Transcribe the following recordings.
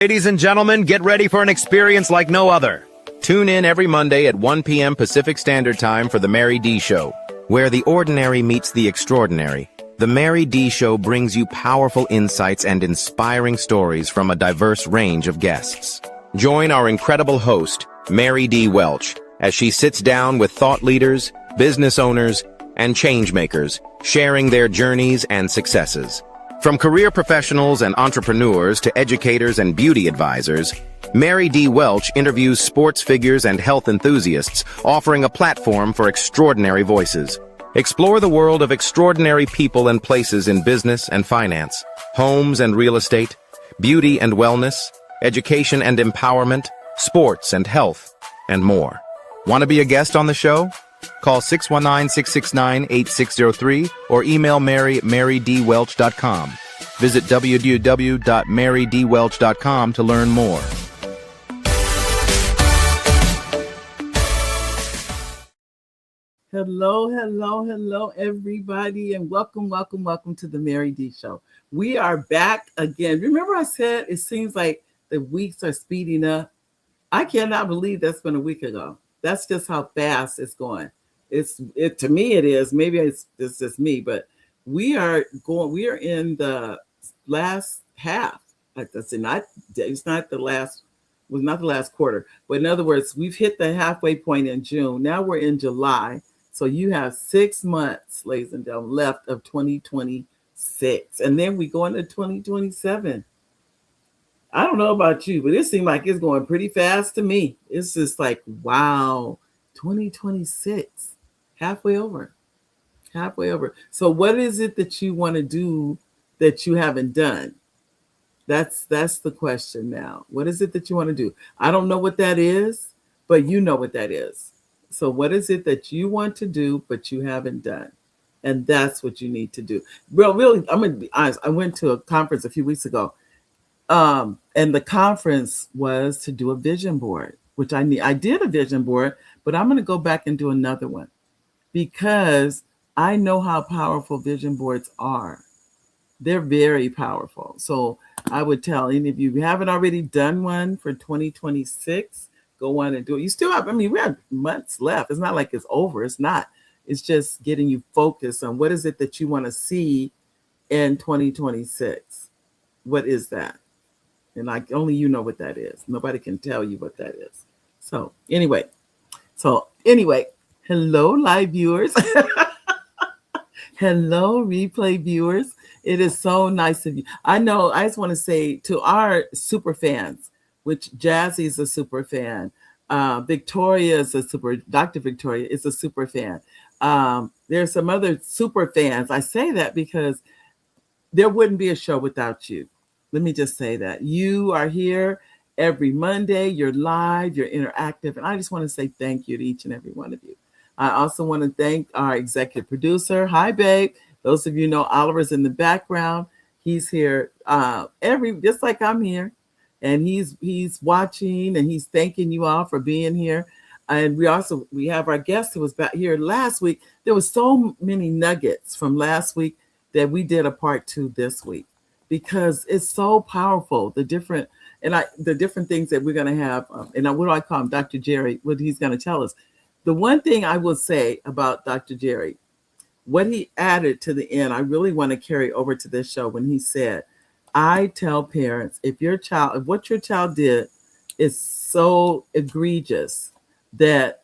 Ladies and gentlemen, get ready for an experience like no other. Tune in every Monday at 1 p.m. Pacific Standard Time for The Mary D. Show, where the ordinary meets the extraordinary. The Mary D. Show brings you powerful insights and inspiring stories from a diverse range of guests. Join our incredible host, Mary D. Welch, as she sits down with thought leaders, business owners, and changemakers, sharing their journeys and successes. From career professionals and entrepreneurs to educators and beauty advisors, Mary D. Welch interviews sports figures and health enthusiasts, offering a platform for extraordinary voices. Explore the world of extraordinary people and places in business and finance, homes and real estate, beauty and wellness, education and empowerment, sports and health, and more. Want to be a guest on the show? Call 619-669-8603 or email Mary at marydwelch.com. Visit www.marydwelch.com to learn more. Hello, everybody, and welcome to the Mary D. Show. We are back again. Remember I said it seems like the weeks are speeding up? I cannot believe that's been a week ago. That's just how fast it's going. To me it is. Maybe it's just me, but we are in the last half. It's not the last quarter, but in other words, we've hit the halfway point in June. Now we're in July. So you have 6 months, ladies and gentlemen, left of 2026. And then we go into 2027. I don't know about you, but it seems like it's going pretty fast to me. It's just like, wow, 2026, halfway over. So what is it that you want to do that you haven't done? That's the question now. What is it that you want to do? I don't know what that is, but you know what that is. So what is it that you want to do, but you haven't done? And that's what you need to do. Well, really, I'm going to be honest. I went to a conference a few weeks ago. And the conference was to do a vision board, which I did a vision board, but I'm going to go back and do another one because I know how powerful vision boards are. They're very powerful. So I would tell any of you who haven't already done one for 2026, go on and do it. You still have, we have months left. It's not like it's over. It's not. It's just getting you focused on what is it that you want to see in 2026. What is that? And only you know what that is. Nobody can tell you what that is. So anyway, hello, live viewers. Hello, replay viewers. It is so nice of you. I know, I just want to say to our super fans, which Jazzy's a super fan. Dr. Victoria is a super fan. There's some other super fans. I say that because there wouldn't be a show without you. Let me just say that. You are here every Monday. You're live, you're interactive. And I just want to say thank you to each and every one of you. I also want to thank our executive producer. Hi, babe. Those of you know Oliver's in the background. He's here just like I'm here. And he's watching and he's thanking you all for being here. And we have our guest who was back here last week. There was so many nuggets from last week that we did a part 2 this week because it's so powerful. The different things that we're going to have. And what do I call him? Dr. Jerry, what he's going to tell us. The one thing I will say about Dr. Jerry, what he added to the end, I really want to carry over to this show when he said, I tell if what your child did is so egregious that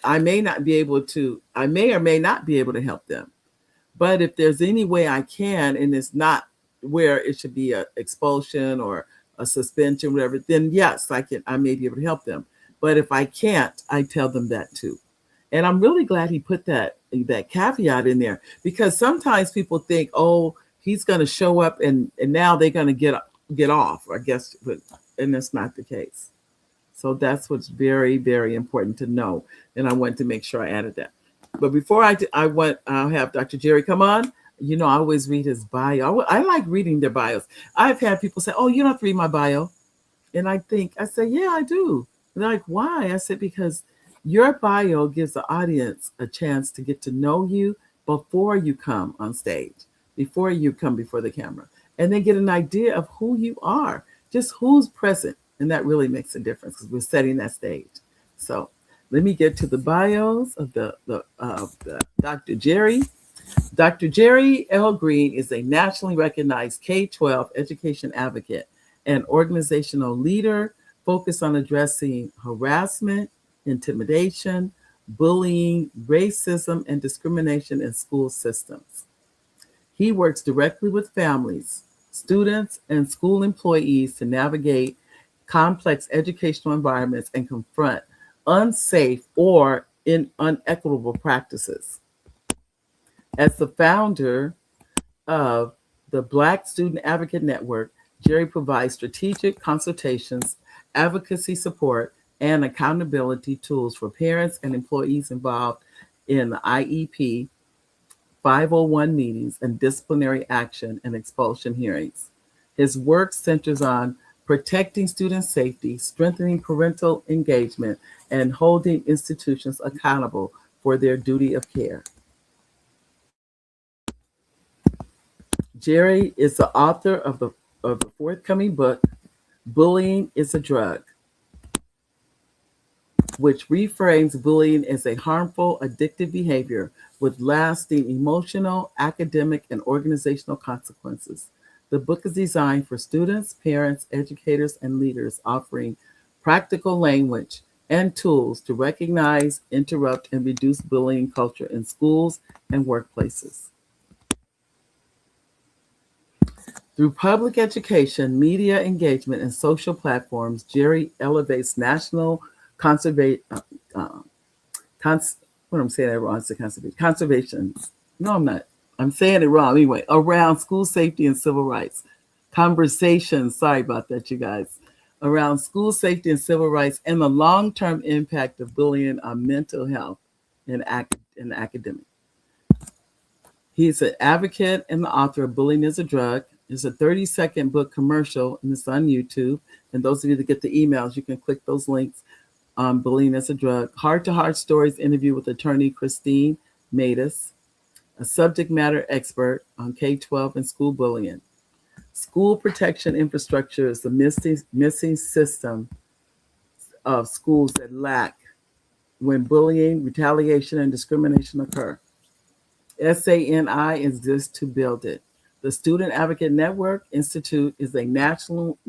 I may or may not be able to help them. But if there's any way I can, and it's not where it should be an expulsion or a suspension, whatever, then yes, I may be able to help them. But if I can't, I tell them that too. And I'm really glad he put that caveat in there because sometimes people think, oh, he's going to show up and now they're going to get off, I guess, and that's not the case. So that's what's very, very important to know. And I wanted to make sure I added that. But before I'll have Dr. Jerry come on. I always read his bio. I like reading their bios. I've had people say, oh, you don't have to read my bio. And I say, yeah, I do. And they're like, why? I said, because your bio gives the audience a chance to get to know you before you come on stage, before you come before the camera. And they get an idea of who you are. just who's present. And that really makes a difference because we're setting that stage. So let me get to the bios of the Dr. Jerry. Dr. Jerry L. Green is a nationally recognized K-12 education advocate and organizational leader focused on addressing harassment, intimidation, bullying, racism, and discrimination in school systems. He works directly with families, students, and school employees to navigate complex educational environments and confront unsafe or unequitable practices. As the founder of the Black Student Advocate Network, Jerry provides strategic consultations, advocacy support, and accountability tools for parents and employees involved in the IEP, 501 meetings, and disciplinary action and expulsion hearings. His work centers on protecting student safety, strengthening parental engagement, and holding institutions accountable for their duty of care. Jerry is the author of the forthcoming book, Bullying is a Drug, which reframes bullying as a harmful, addictive behavior with lasting emotional, academic, and organizational consequences. The book is designed for students, parents, educators, and leaders, offering practical language and tools to recognize, interrupt, and reduce bullying culture in schools and workplaces. Through public education, media engagement, and social platforms, Jerry elevates national conservation. What I'm saying that wrong. It's conservation. No, I'm not. I'm saying it wrong anyway. Around school safety and civil rights conversations. Sorry about that, you guys. Around school safety and civil rights and the long-term impact of bullying on mental health and academic. He's an advocate and the author of Bullying is a Drug. It's a 30-second book commercial, and it's on YouTube. And those of you that get the emails, you can click those links on Bullying is a Drug. Heart to Heart Stories interview with attorney Christine Matus, a subject matter expert on K-12 and school bullying. School protection infrastructure is the missing system of schools that lack when bullying, retaliation, and discrimination occur. SANI exists to build it. The Student Advocate Network Institute is a national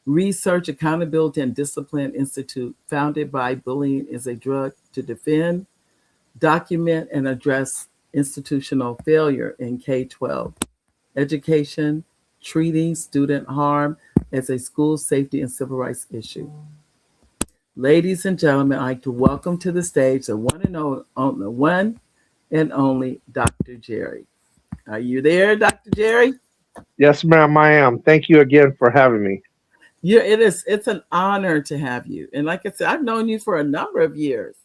research, accountability, and discipline institute founded by Bullying is a Drug to defend, document, and address institutional failure in K-12 education, treating student harm as a school safety and civil rights issue. Ladies and gentlemen, I'd like to welcome to the stage the one and only Dr. Jerry. Are you there, Dr. Jerry? Yes, ma'am, I am. Thank you again for having me. Yeah, it's an honor to have you. And like I said, I've known you for a number of years,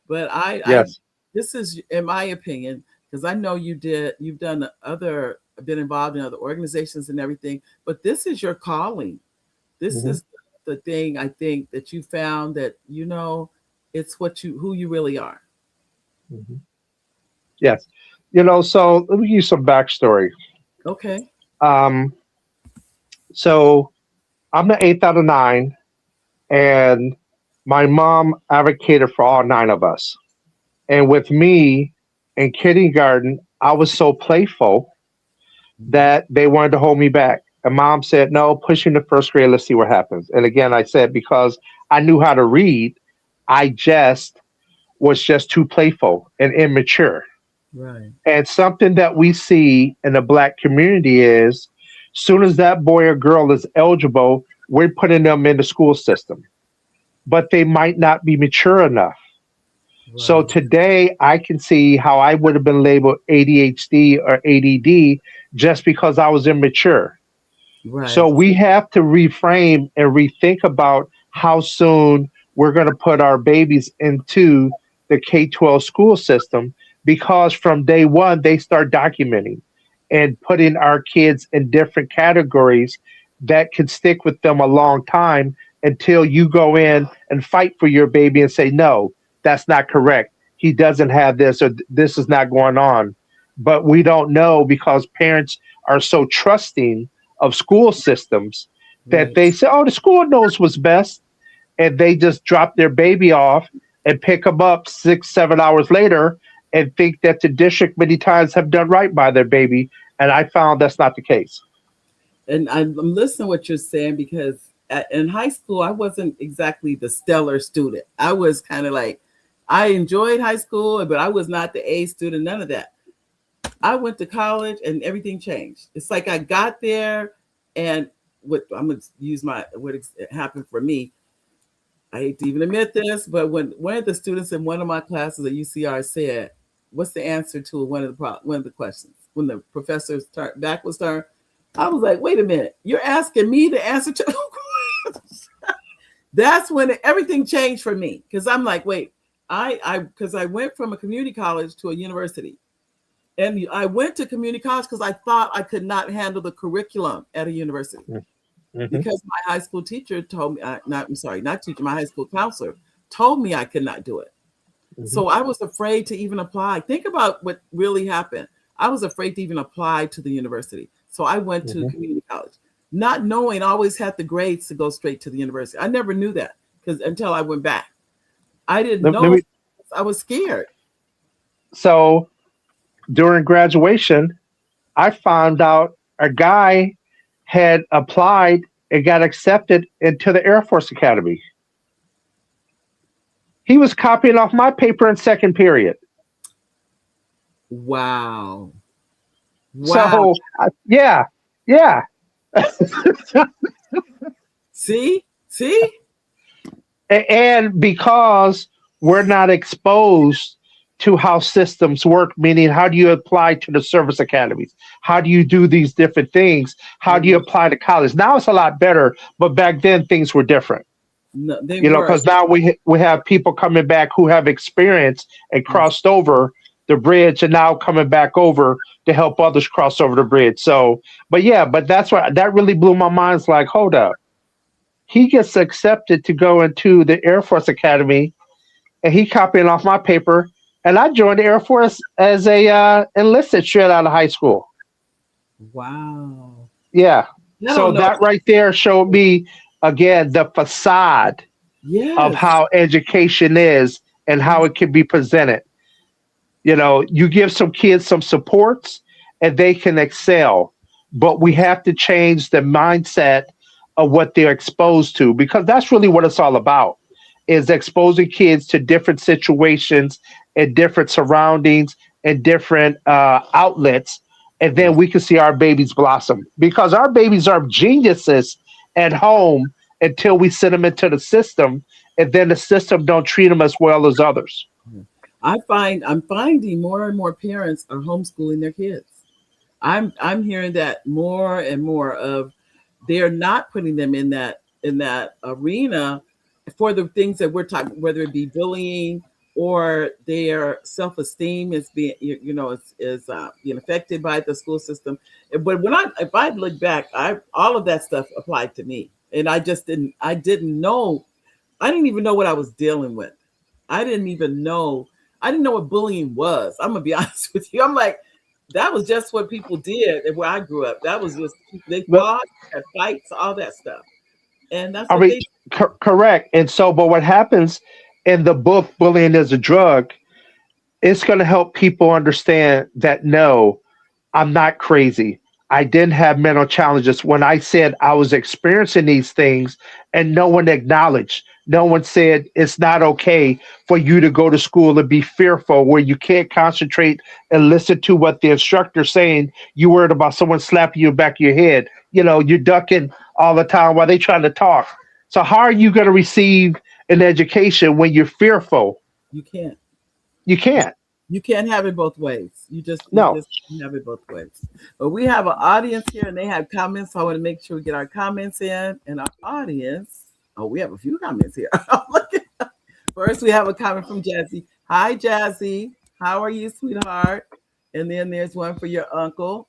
but Yes. this is, in my opinion, because I know you've been involved in other organizations and everything, but this is your calling. This is the thing I think that you found that, it's who you really are. Mhm. Yes. So let me give you some backstory. Okay. So I'm the eighth out of nine, and my mom advocated for all nine of us. And with me in kindergarten, I was so playful that they wanted to hold me back. And mom said, no, push into first grade, let's see what happens. And again, I said, because I knew how to read, I was just too playful and immature. Right. And something that we see in the Black community is, soon as that boy or girl is eligible, we're putting them in the school system, but they might not be mature enough. Right. So today I can see how I would have been labeled ADHD or ADD just because I was immature. Right. So we have to reframe and rethink about how soon we're going to put our babies into the K-12 school system, because from day one, they start documenting and putting our kids in different categories that could stick with them a long time until you go in and fight for your baby and say, no, that's not correct. He doesn't have this, or this is not going on. But we don't know, because parents are so trusting of school systems that Right. they say, oh, the school knows what's best, and they just drop their baby off and pick them up 6, 7 hours later and think that the district many times have done right by their baby. And I found that's not the case. And I'm listening to what you're saying because in high school, I wasn't exactly the stellar student. I was kind of like, I enjoyed high school, but I was not the A student, none of that. I went to college and everything changed. It's like I got there and what I'm going to use what happened for me. I hate to even admit this, but when one of the students in one of my classes at UCR said, "What's the answer to one of the questions?" When the professor's back was turned, I was like, "Wait a minute, you're asking me the answer to?" That's when everything changed for me because I'm like, "Wait, because I went from a community college to a university, and I went to community college because I thought I could not handle the curriculum at a university." Mm-hmm. Because my high school teacher told me, not teacher, my high school counselor told me I could not do it. Mm-hmm. So I was afraid to even apply. Think about what really happened. I was afraid to even apply to the university. So I went to Mm-hmm. community college, not knowing I always had the grades to go straight to the university. I never knew that because until I went back, I didn't Let know. me, I was scared. so during graduation, I found out a guy had applied and got accepted into the Air Force Academy. He was copying off my paper in second period. Wow. Wow. So, yeah, yeah. See? And because we're not exposed to how systems work, meaning how do you apply to the service academies? How do you do these different things? How do you apply to college? Now it's a lot better, but back then things were different. No, they You know, were. because now we have people coming back who have experience and crossed over the bridge, and now coming back over to help others cross over the bridge. So, but that's why that really blew my mind. It's like, hold up, he gets accepted to go into the Air Force Academy, and he copying off my paper, and I joined the Air Force as a enlisted straight out of high school. Wow. Yeah. I So don't know. that right there showed me again the facade of Yes. how education is and how it can be presented. You know, you give some kids some supports and they can excel, but we have to change the mindset of what they're exposed to, because that's really what it's all about, is exposing kids to different situations and different surroundings and different outlets, and then we can see our babies blossom, because our babies are geniuses at home until we send them into the system, and then the system don't treat them as well as others. I'm finding more and more parents are homeschooling their kids. I'm hearing that more and more of they're not putting them in that arena for the things that we're talking, whether it be bullying or their self-esteem is being being affected by the school system. But if I look back, I all of that stuff applied to me, and I didn't even know what I was dealing with. I didn't even know. I didn't know what bullying was. I'm gonna be honest with you. I'm like, that was just what people did where I grew up. That was just they But fought, had fights, all that stuff, and that's I what mean, they. correct. And so, but what happens in the book, Bullying is a Drug, it's going to help people understand that no, I'm not crazy. I didn't have mental challenges. When I said I was experiencing these things, and no one acknowledged, no one said it's not okay for you to go to school and be fearful where you can't concentrate and listen to what the instructor's saying. You worried about someone slapping you in the back of your head. You know, you're ducking all the time while they trying to talk. So how are you going to receive an education when you're fearful? You can't. You can't. You can't have it both ways. You No. just can't have it both ways. But we have an audience here, and they have comments. So I want to make sure we get our comments in. And our audience. Oh, we have a few comments here. First, we have a comment from Jazzy. Hi, Jazzy. How are you, sweetheart? And then there's one for your uncle.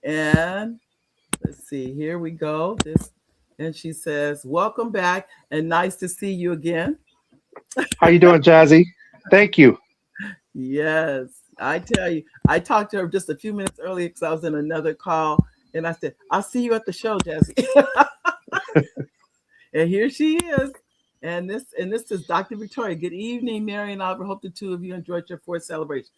And let's see. Here we go. And she says, "Welcome back, and nice to see you again." How you doing, Jazzy? Thank you. Yes, I tell you, I talked to her just a few minutes earlier because I was in another call, and I said, "I'll see you at the show, Jesse." And here she is. And this is Dr. Victoria. Good evening, Mary and Albert. Hope the two of you enjoyed your fourth celebration.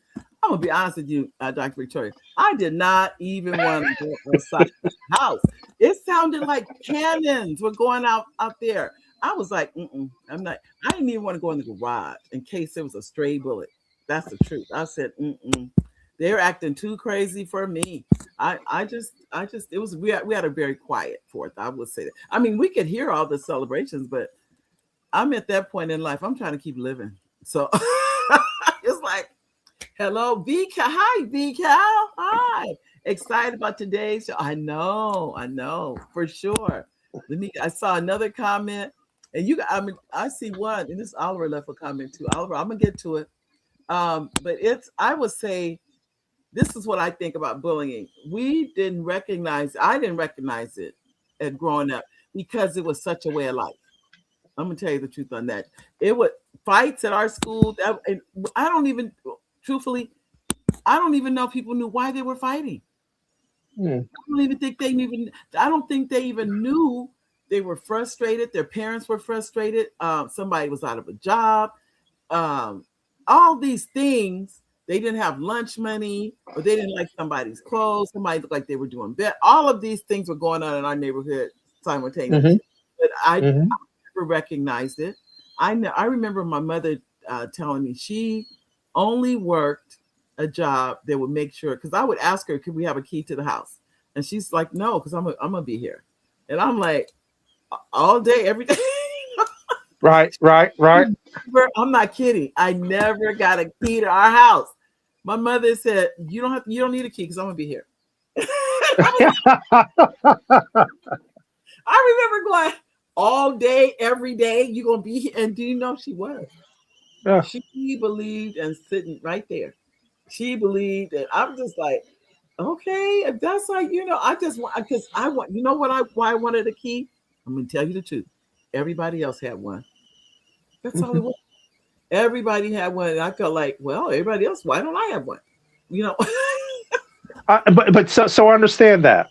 I'm gonna be honest with you, Dr. Victoria. I did not even want to go outside the house. It sounded like cannons were going out there. I was like, I'm not. I didn't even want to go in the garage in case there was a stray bullet. That's the truth. I said, they're acting too crazy for me. I just it was we had a very quiet fourth. I would say that. I mean, we could hear all the celebrations, but I'm at that point in life. I'm trying to keep living. So it's like, hello, VCal. Hi, VCal. Hi. Excited about today's show. I know, for sure. I saw another comment, and I see one, and this Oliver left a comment too. Oliver, I'm gonna get to it. But I would say this is what I think about bullying. I didn't recognize it at growing up because it was such a way of life. I'm gonna tell you the truth on that. It was fights at our school. And truthfully, I don't even know if people knew why they were fighting. I don't think they even knew. They were frustrated. Their parents were frustrated. Somebody was out of a job. All these things. They didn't have lunch money, or they didn't like somebody's clothes. Somebody looked like they were doing bad. All of these things were going on in our neighborhood simultaneously. But I never recognized it. I remember my mother telling me she only worked a job that would make sure, because I would ask her, could we have a key to the house? And she's like, no, because I'm gonna be here. And I'm like, all day, every day. Right. I'm not kidding. I never got a key to our house. My mother said, you don't need a key because I'm gonna be here. I remember going all day, every day, you're gonna be here. And do you know she was? Yeah. She believed, and sitting right there. She believed, and I'm just like, okay, if that's like, I just want, because I want, why I wanted a key? I'm gonna tell you the truth. Everybody else had one. That's all it was. Everybody had one. And I felt like, well, everybody else, why don't I have one? But so I understand that.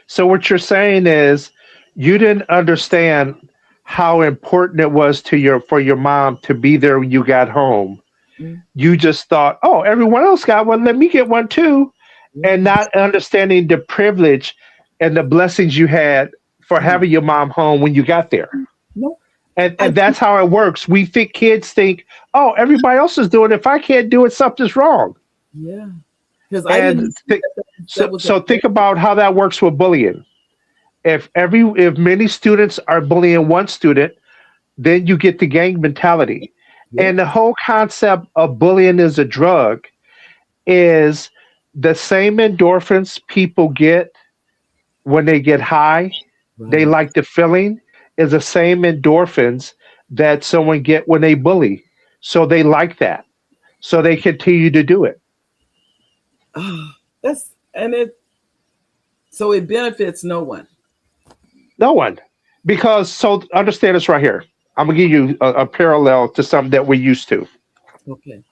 So what you're saying is you didn't understand how important it was for your mom to be there when you got home. Mm-hmm. You just thought, oh, everyone else got one, let me get one too. Mm-hmm. And not understanding the privilege and the blessings you had for having your mom home when you got there. Nope. And that's how it works. Kids think, oh, everybody else is doing it. If I can't do it, something's wrong. Yeah. So think about how that works with bullying. If many students are bullying one student, then you get the gang mentality. Yeah. And the whole concept of bullying as a drug is the same endorphins people get when they get high. Right. They like the feeling, is the same endorphins that someone get when they bully. So they like that. So they continue to do it. So it benefits no one. No one. Because, so understand this right here. I'm going to give you a parallel to something that we're used to. Okay.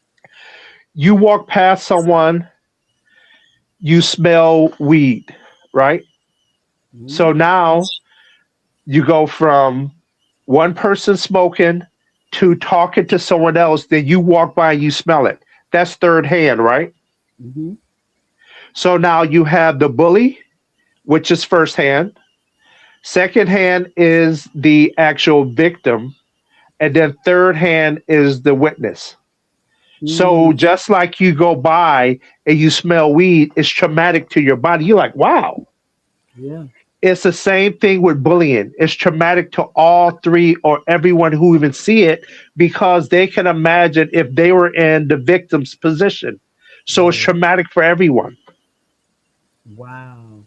You walk past someone, you smell weed, right? Mm-hmm. So now you go from one person smoking to talking to someone else, then you walk by and you smell it. That's third hand, right? Mm-hmm. So now you have the bully, which is first hand. Second hand is the actual victim. And then third hand is the witness. Mm. So just like you go by and you smell weed, it's traumatic to your body. You're like, wow. Yeah. It's the same thing with bullying. It's traumatic to all three or everyone who even see it, because they can imagine if they were in the victim's position. So It's traumatic for everyone. Wow.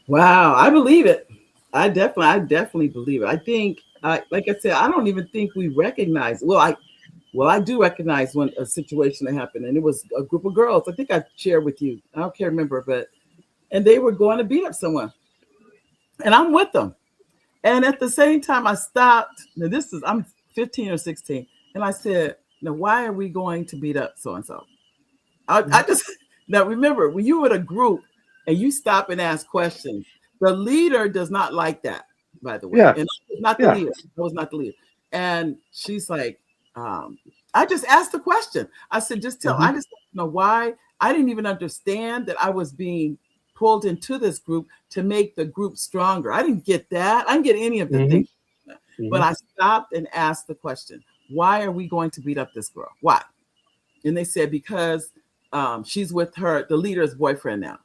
I believe it. I definitely believe it. I think, like I said, I don't even think we recognize. I do recognize a situation that happened, and it was a group of girls. I think I shared with you. I can't remember, and they were going to beat up someone, and I'm with them. And at the same time, I stopped. Now I'm 15 or 16, and I said, "Now, why are we going to beat up so and so?" I just now remember when you were in a group and you stop and ask questions. The leader does not like that, by the way. Yeah. And I was not the Yeah. leader. I was not the leader. And she's like, I just asked the question. I said, I just don't know why. I didn't even understand that I was being pulled into this group to make the group stronger. I didn't get that. I didn't get any of the things. But I stopped and asked the question, why are we going to beat up this girl? Why? And they said, because she's with the leader's boyfriend now.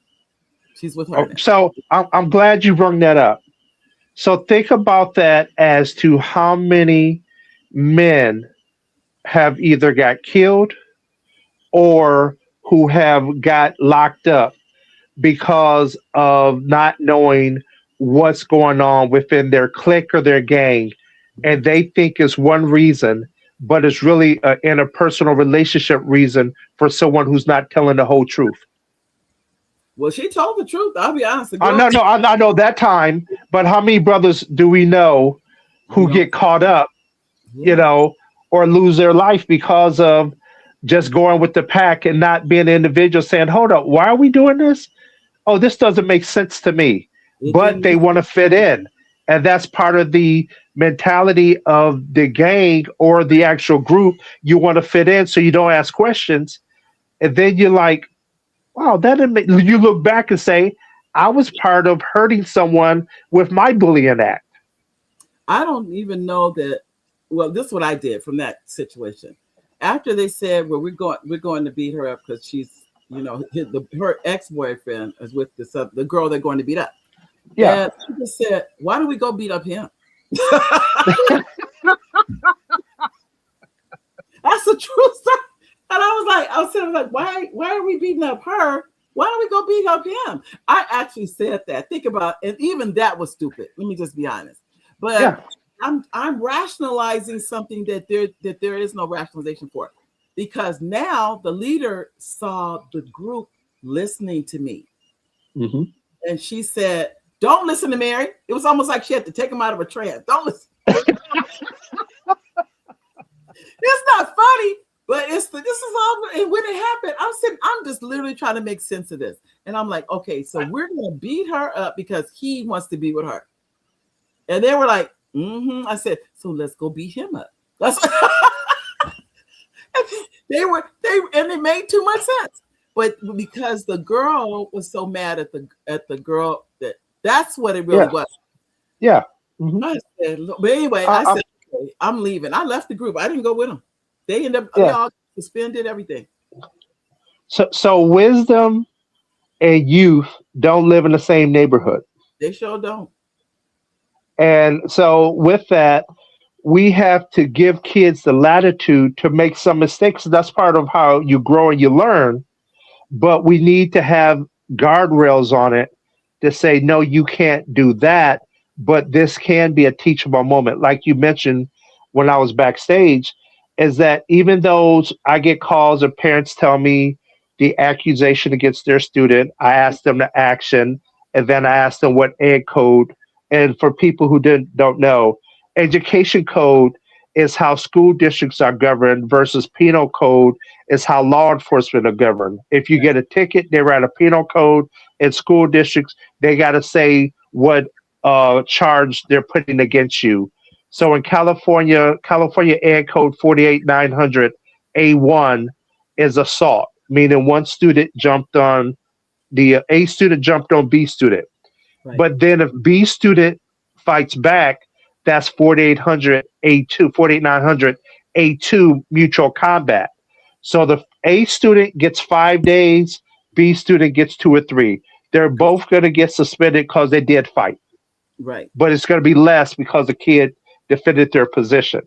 She's with her now. So I'm glad you brought that up. So think about that as to how many men have either got killed or who have got locked up because of not knowing what's going on within their clique or their gang. And they think it's one reason, but it's really an interpersonal relationship reason for someone who's not telling the whole truth. Well, she told the truth. I'll be honest. No, I know that time, but how many brothers do we know who get caught up, or lose their life because of just going with the pack and not being an individual saying, hold up, why are we doing this? Oh, this doesn't make sense to me. But they want to fit in. And that's part of the mentality of the gang or the actual group. You want to fit in so you don't ask questions. And then you're like, wow, that didn't make, you look back and say, I was part of hurting someone with my bullying act. I don't even know that. Well, this is what I did from that situation. After they said, well, we're going to beat her up because she's, her ex-boyfriend is with the girl they're going to beat up. Yeah. And she just said, why don't we go beat up him? That's the truth. And I was saying, why are we beating up her? Why don't we go beat up him? I actually said that. Think about it. And even that was stupid. Let me just be honest. But yeah. I'm rationalizing something that there is no rationalization for. Because now the leader saw the group listening to me. Mm-hmm. And she said, don't listen to Mary. It was almost like she had to take him out of a trance. Don't listen. It's not funny, but this is all. And when it happened, I'm just literally trying to make sense of this. And I'm like, okay, so we're going to beat her up because he wants to be with her. And they were like, I said, so let's go beat him up. That's and it made too much sense. But because the girl was so mad at the girl, that's what it really was. Yeah. Mm-hmm. I said, but anyway, I said, okay, I'm leaving. I left the group. I didn't go with them. They ended up they all suspended everything. So wisdom and youth don't live in the same neighborhood. They sure don't. And so with that, we have to give kids the latitude to make some mistakes. That's part of how you grow and you learn. But we need to have guardrails on it to say, no, you can't do that. But this can be a teachable moment. Like you mentioned when I was backstage, is that even though I get calls and parents tell me the accusation against their student, I ask them the action, and then I ask them what ed code. And for people who don't know, education code is how school districts are governed versus penal code is how law enforcement are governed. If you get a ticket, they write a penal code. In school districts, they got to say what charge they're putting against you. So in California Ed Code 48900 A1 is assault, meaning one student jumped on A student jumped on B student. Right. But then if B student fights back, that's 4800 A2, 48900 A2 mutual combat. So the A student gets 5 days, B student gets 2 or 3. They're both going to get suspended because they did fight. Right. But it's going to be less because the kid defended their position.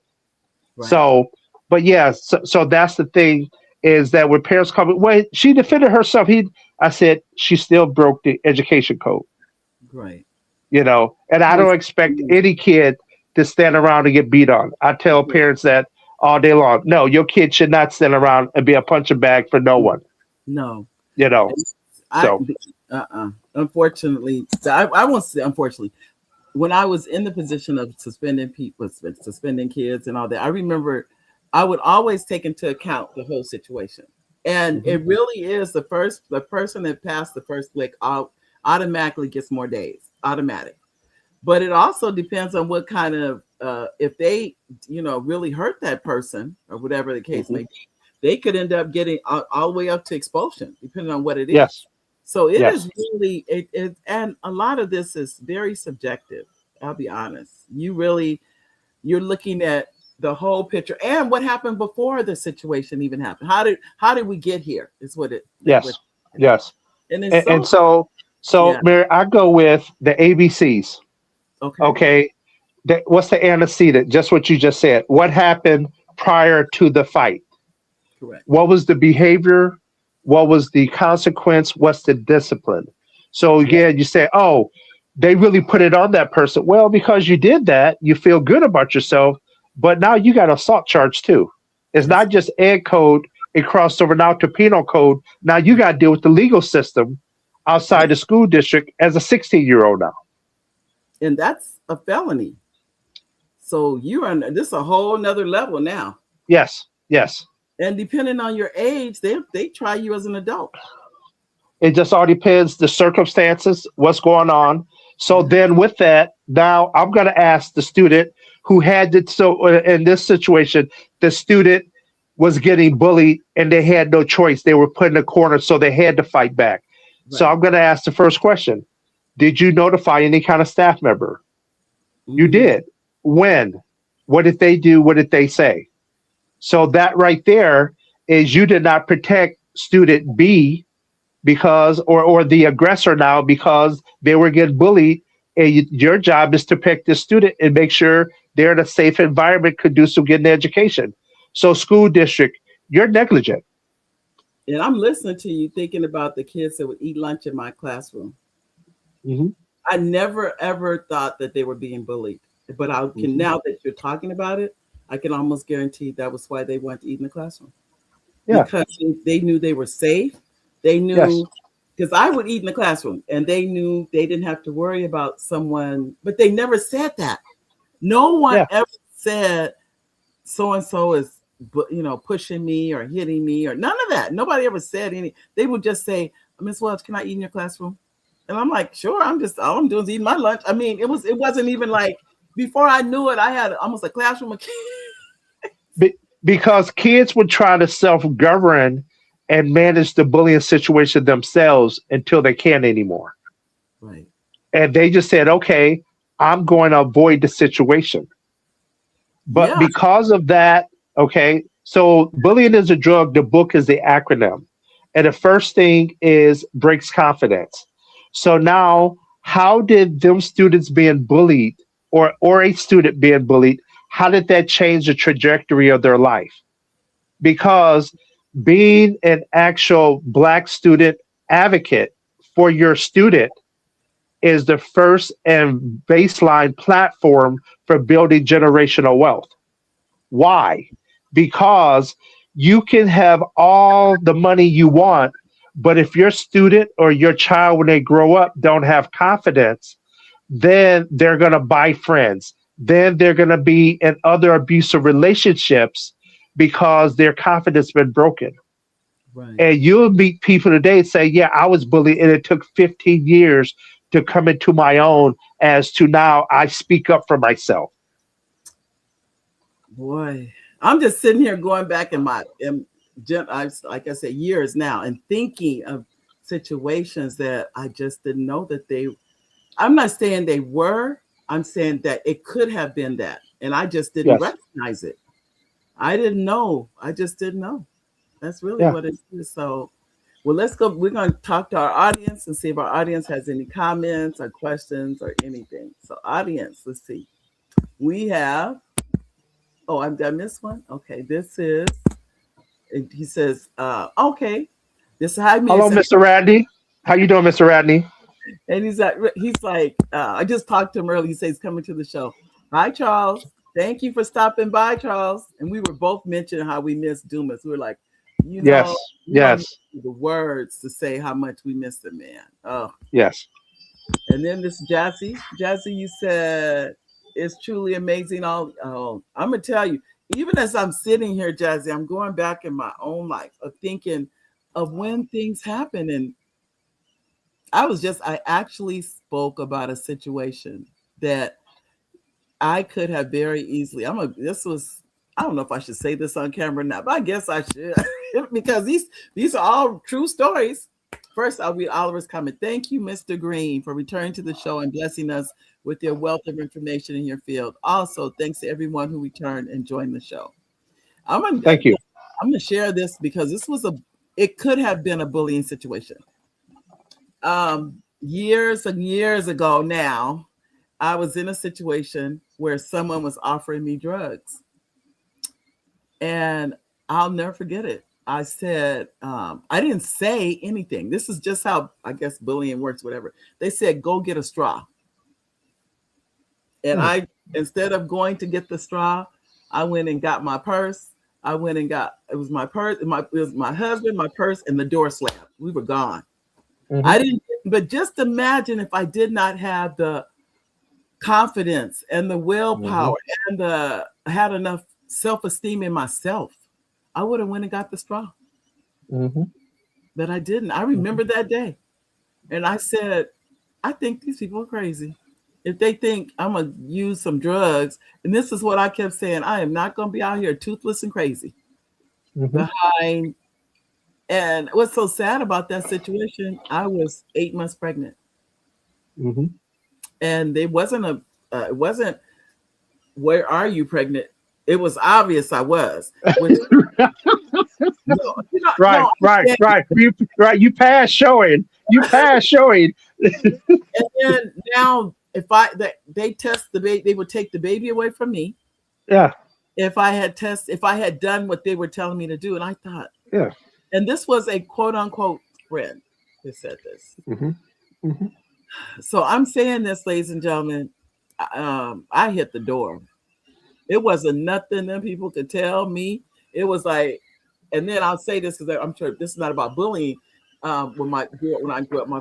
Right. So that's the thing is that when parents come, well, she defended herself. I said, she still broke the education code. Right. And I don't expect any kid to stand around and get beat on. I tell parents that all day long. No, your kid should not stand around and be a punching bag for no one. No. Unfortunately, I won't say unfortunately. When I was in the position of suspending kids and all that, I remember I would always take into account the whole situation. And it really is the person that passed the first lick out. automatically gets more days, automatic. But it also depends on what kind of if they, really hurt that person or whatever the case may be, they could end up getting all the way up to expulsion, depending on what it is. Yes. So it Yes. is really and a lot of this is very subjective. I'll be honest. You're looking at the whole picture and what happened before the situation even happened. How did we get here? Is what it. Yes. Yes. And it's And so so yeah. Mary, I go with the ABCs. Okay. Okay. What's the antecedent? Just what you just said. What happened prior to the fight? Correct. What was the behavior? What was the consequence? What's the discipline? So again, you say, oh, they really put it on that person. Well, because you did that, you feel good about yourself, but now you got assault charge too. It's not just ed code, it crossed over now to penal code. Now you got to deal with the legal system outside the school district as a 16-year-old now. And that's a felony. So you're on this a whole nother level now. Yes, yes. And depending on your age, they try you as an adult. It just all depends the circumstances, what's going on. So then with that, now I'm going to ask the student who had it. So in this situation, the student was getting bullied and they had no choice. They were put in a corner, so they had to fight back. Right. So I'm going to ask the first question. Did you notify any kind of staff member? You did. When? What did they do? What did they say? So that right there is you did not protect student B because, or the aggressor now because they were getting bullied. And your job is to pick the student and make sure they're in a safe environment, conducive getting education. So school district, you're negligent. And I'm listening to you thinking about the kids that would eat lunch in my classroom. Mm-hmm. I never, ever thought that they were being bullied. But I can now that you're talking about it, I can almost guarantee that was why they went to eat in the classroom. Yeah. Because they knew they were safe. They knew, because I would eat in the classroom and they knew they didn't have to worry about someone, but they never said that. No one ever said so-and-so is, pushing me or hitting me or none of that. Nobody ever said any. They would just say, Miss Welch, can I eat in your classroom? And I'm like, sure, all I'm doing is eating my lunch. I mean, it wasn't even like, before I knew it, I had almost a classroom of kids. Because kids would try to self-govern and manage the bullying situation themselves until they can't anymore. Right. And they just said, okay, I'm going to avoid the situation. But because of that, okay, so bullying is a drug. The book is the acronym. And the first thing is breaks confidence. So now, how did them students being bullied or a student being bullied, how did that change the trajectory of their life? Because being an actual Black student advocate for your student is the first and baseline platform for building generational wealth. Why? Because you can have all the money you want, but if your student or your child, when they grow up, don't have confidence, then they're going to buy friends. Then they're going to be in other abusive relationships because their confidence has been broken. Right. And you'll meet people today and say, yeah, I was bullied and it took 15 years to come into my own as to now I speak up for myself. Boy, I'm just sitting here going back like I said, years now and thinking of situations that I just didn't know that I'm not saying they were, I'm saying that it could have been that. And I just didn't recognize it. I didn't know. I just didn't know. That's really what it is. So, well, let's go. We're going to talk to our audience and see if our audience has any comments or questions or anything. So audience, let's see. We have, I missed one. Okay, this is, he says, okay. This is how Hello, Mr. Radney. How you doing, Mr. Radney? And he's like, I just talked to him earlier. He says he's coming to the show. Hi, Charles. Thank you for stopping by, Charles. And we were both mentioning how we miss Dumas. We were like, yes. The words to say how much we miss the man. Oh, yes. And then this Jazzy, you said it's truly amazing. I'm gonna tell you, even as I'm sitting here, Jazzy, I'm going back in my own life of thinking of when things happen, and I actually spoke about a situation that I could have very easily. I don't know if I should say this on camera now, but I guess I should because these are all true stories. First, I'll read Oliver's comment. Thank you, Mr. Green, for returning to the show and blessing us with your wealth of information in your field. Also, thanks to everyone who returned and joined the show. Thank you. I'm gonna share this because it could have been a bullying situation. Years and years ago now, I was in a situation where someone was offering me drugs. And I'll never forget it. I said, I didn't say anything. This is just how I guess bullying works, whatever. They said, go get a straw. And instead of going to get the straw, I went and got my purse. It was my purse, it was my husband, my purse, and the door slammed. We were gone. Mm-hmm. But just imagine if I did not have the confidence and the willpower and had enough self-esteem in myself, I would have went and got the straw. But I didn't. I remember that day. And I said, I think these people are crazy. If they think I'm going to use some drugs, and this is what I kept saying, I am not going to be out here toothless and crazy behind. And what's so sad about that situation, I was 8 months pregnant. And it wasn't where are you pregnant? It was obvious I was. Right. You passed showing. And then now, if they test the baby, they would take the baby away from me. Yeah. If I had done what they were telling me to do, and I thought, yeah. And this was a quote unquote friend who said this. So I'm saying this, ladies and gentlemen, I hit the door. It wasn't nothing that people could tell me. It was like, and then I'll say this because I'm sure this is not about bullying. When I grew up, my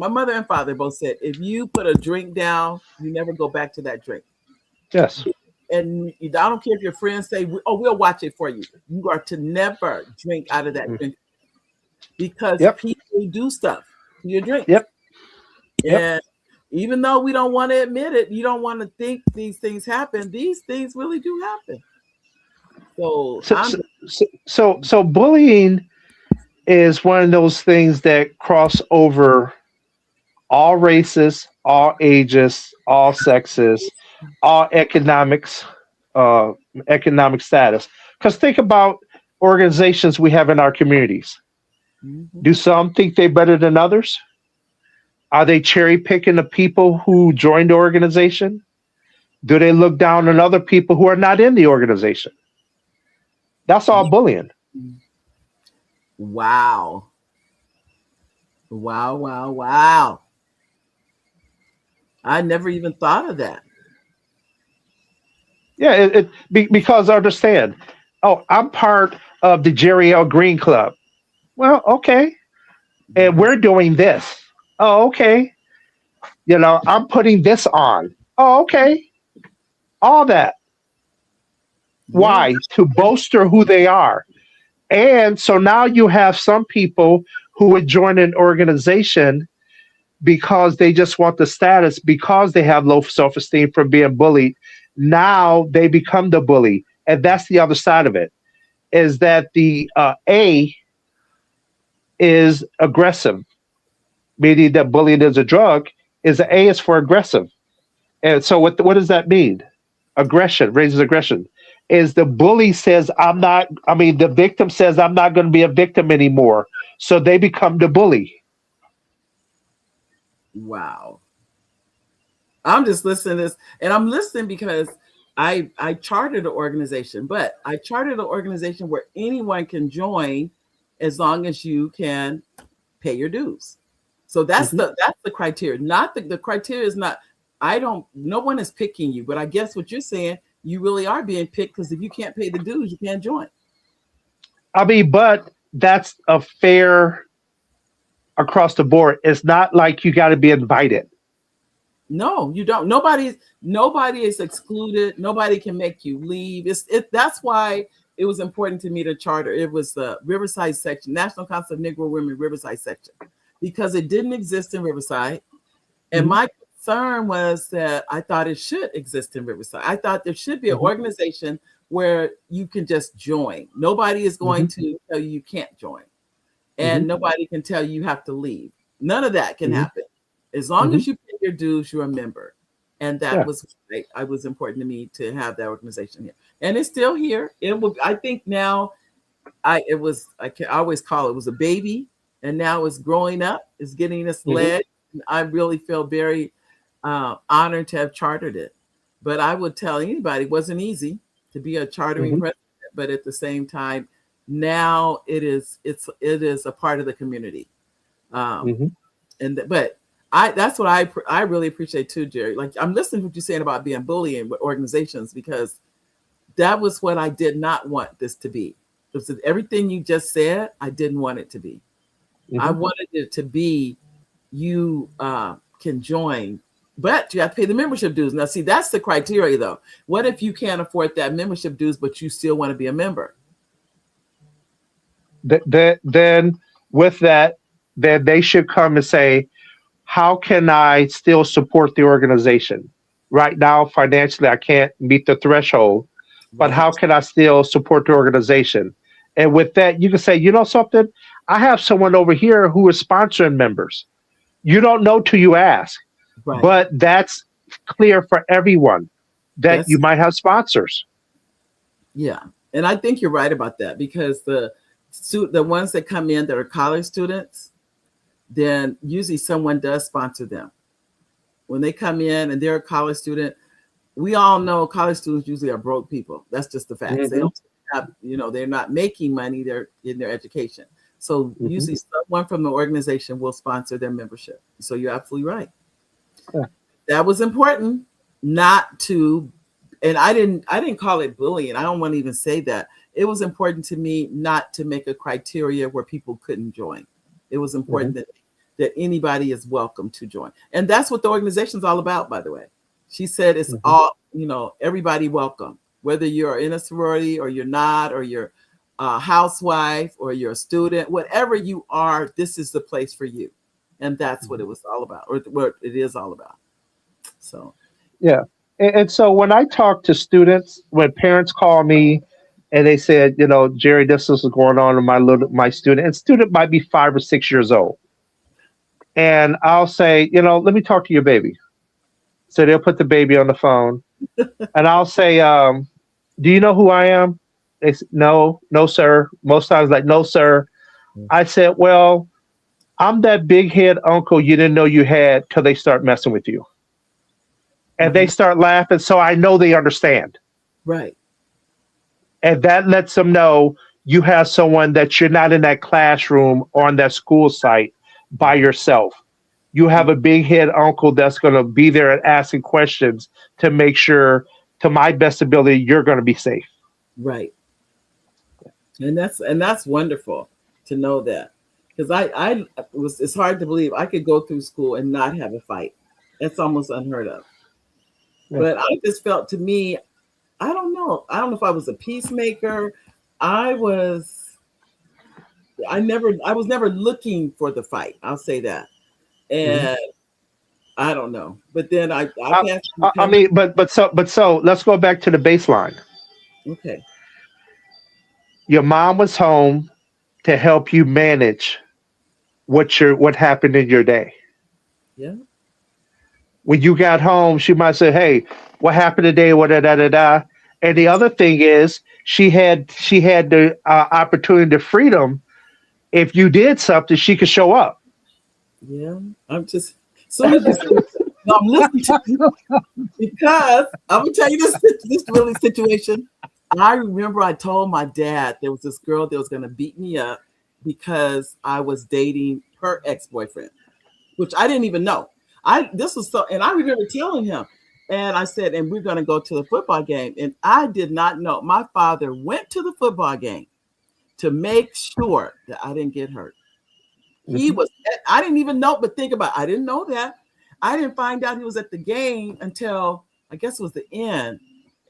mother and father both said, if you put a drink down, you never go back to that drink. Yes. And I don't care if your friends say, oh, we'll watch it for you. You are to never drink out of that drink because people do stuff to your drink. And even though we don't want to admit it, you don't want to think these things happen. These things really do happen. So bullying is one of those things that cross over all races, all ages, all sexes, all economic status. Because think about organizations we have in our communities. Do some think they're better than others? Are they cherry picking the people who joined the organization? Do they look down on other people who are not in the organization? That's all bullying. Wow. I never even thought of that. Yeah, because understand, I'm part of the Jerry L. Green Club. Well, okay. And we're doing this. Oh, okay. I'm putting this on. Oh, okay. All that. Why? To bolster who they are. And so now you have some people who would join an organization because they just want the status, because they have low self-esteem from being bullied. Now they become the bully. And that's the other side of it, is that the A is aggressive, meaning that bullying is a drug, is the A is for aggressive. And so what does that mean? Aggression, raises aggression. Is the bully says, the victim says, I'm not going to be a victim anymore. So they become the bully. Wow. I'm just listening to this, and I'm listening because I chartered an organization, but I chartered an organization where anyone can join as long as you can pay your dues. So that's the criteria. Not the criteria is not, no one is picking you, but I guess what you're saying, you really are being picked because if you can't pay the dues, you can't join. But that's a fair across the board. It's not like you got to be invited. No, you don't. Nobody is excluded. Nobody can make you leave. That's why it was important to me to charter. It was the Riverside section, National Council of Negro Women Riverside section. because it didn't exist in Riverside. And my concern was that I thought it should exist in Riverside. I thought there should be an organization where you can just join. Nobody is going to tell you can't join. And nobody can tell you have to leave. None of that can happen. As long as you pay your dues, you're a member. And that was great. It was important to me to have that organization here. And it's still here. It will, I think now I always call it was a baby, and now it's growing up, it's getting its legs. I really feel very honored to have chartered it. But I would tell anybody it wasn't easy to be a chartering president, but at the same time, now it is a part of the community. But that's what I really appreciate too, Jerry. Like, I'm listening to what you're saying about being bullying with organizations, because that was what I did not want this to be. Because everything you just said, I didn't want it to be. I wanted it to be you can join, but you have to pay the membership dues. Now, see, that's the criteria, though. What if you can't afford that membership dues, but you still want to be a member? Then with that, then they should come and say, how can I still support the organization? Right now, financially, I can't meet the threshold, but how can I still support the organization? And with that, you can say, you know something? I have someone over here who is sponsoring members. You don't know till you ask, but that's clear for everyone that you might have sponsors. Yeah, and I think you're right about that, because the ones that come in that are college students, then usually someone does sponsor them. When they come in and they're a college student, we all know college students usually are broke people. That's just the fact. They don't have, they're not making money. They're in their education. So usually someone from the organization will sponsor their membership. So you're absolutely right. Yeah. That was important not to, and I didn't call it bullying. I don't want to even say that. It was important to me not to make a criteria where people couldn't join. It was important that anybody is welcome to join. And that's what the organization's all about, by the way. She said it's all, everybody welcome, whether you're in a sorority or you're not, or you're a housewife or you're a student, whatever you are, this is the place for you. And that's what it was all about, or what it is all about. So, yeah. And so when I talk to students, when parents call me and they said, Jerry, this is going on with my student, and student might be 5 or 6 years old. And I'll say, let me talk to your baby. So they'll put the baby on the phone and I'll say, do you know who I am? They say, no, sir. Most times, like, no, sir. I said, well, I'm that big head uncle you didn't know you had till they start messing with you. And they start laughing. So I know they understand. Right. And that lets them know you have someone that you're not in that classroom or on that school site by yourself. You have a big head uncle that's going to be there and asking questions to make sure, to my best ability, you're going to be safe. Right. And that's wonderful to know that, because it's hard to believe I could go through school and not have a fight. That's almost unheard of. Yeah. But I just felt, to me, I don't know if I was a peacemaker. I was never looking for the fight. I'll say that. And I don't know. But then but so let's go back to the baseline. Okay. Your mom was home to help you manage what happened in your day. Yeah. When you got home, she might say, "Hey, what happened today? What da da da da." And the other thing is, she had the opportunity, the freedom. If you did something, she could show up. Yeah, I'm just I'm listening to you, because I'm gonna tell you this really situation. I remember I told my dad there was this girl that was gonna beat me up because I was dating her ex-boyfriend, which I didn't even know. And I remember telling him, and I said, and we're gonna go to the football game. And I did not know. My father went to the football game to make sure that I didn't get hurt. I didn't even know, but think about it. I didn't know that. I didn't find out he was at the game until I guess it was the end.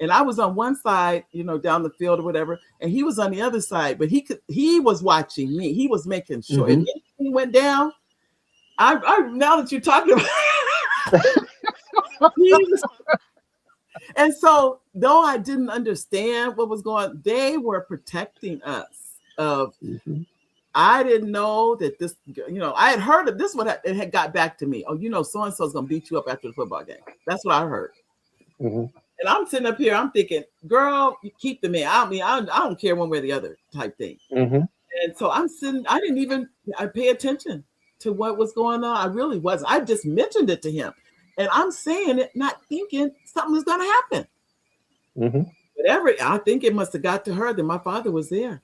And I was on one side, down the field or whatever, and he was on the other side, but he was watching me. He was making sure if anything went down, I now that you're talking about and so though I didn't understand what was going on, they were protecting us of Mhm. I didn't know that this, I had heard of this one. It had got back to me. Oh, so and so's gonna beat you up after the football game. That's what I heard. Mhm. And I'm sitting up here, I'm thinking, girl, you keep the man. I don't care one way or the other type thing. Mhm. And so I'm sitting, I pay attention to what was going on. I really wasn't. I just mentioned it to him. And I'm saying it, not thinking something was going to happen. Mhm. Whatever, I think it must have got to her that my father was there.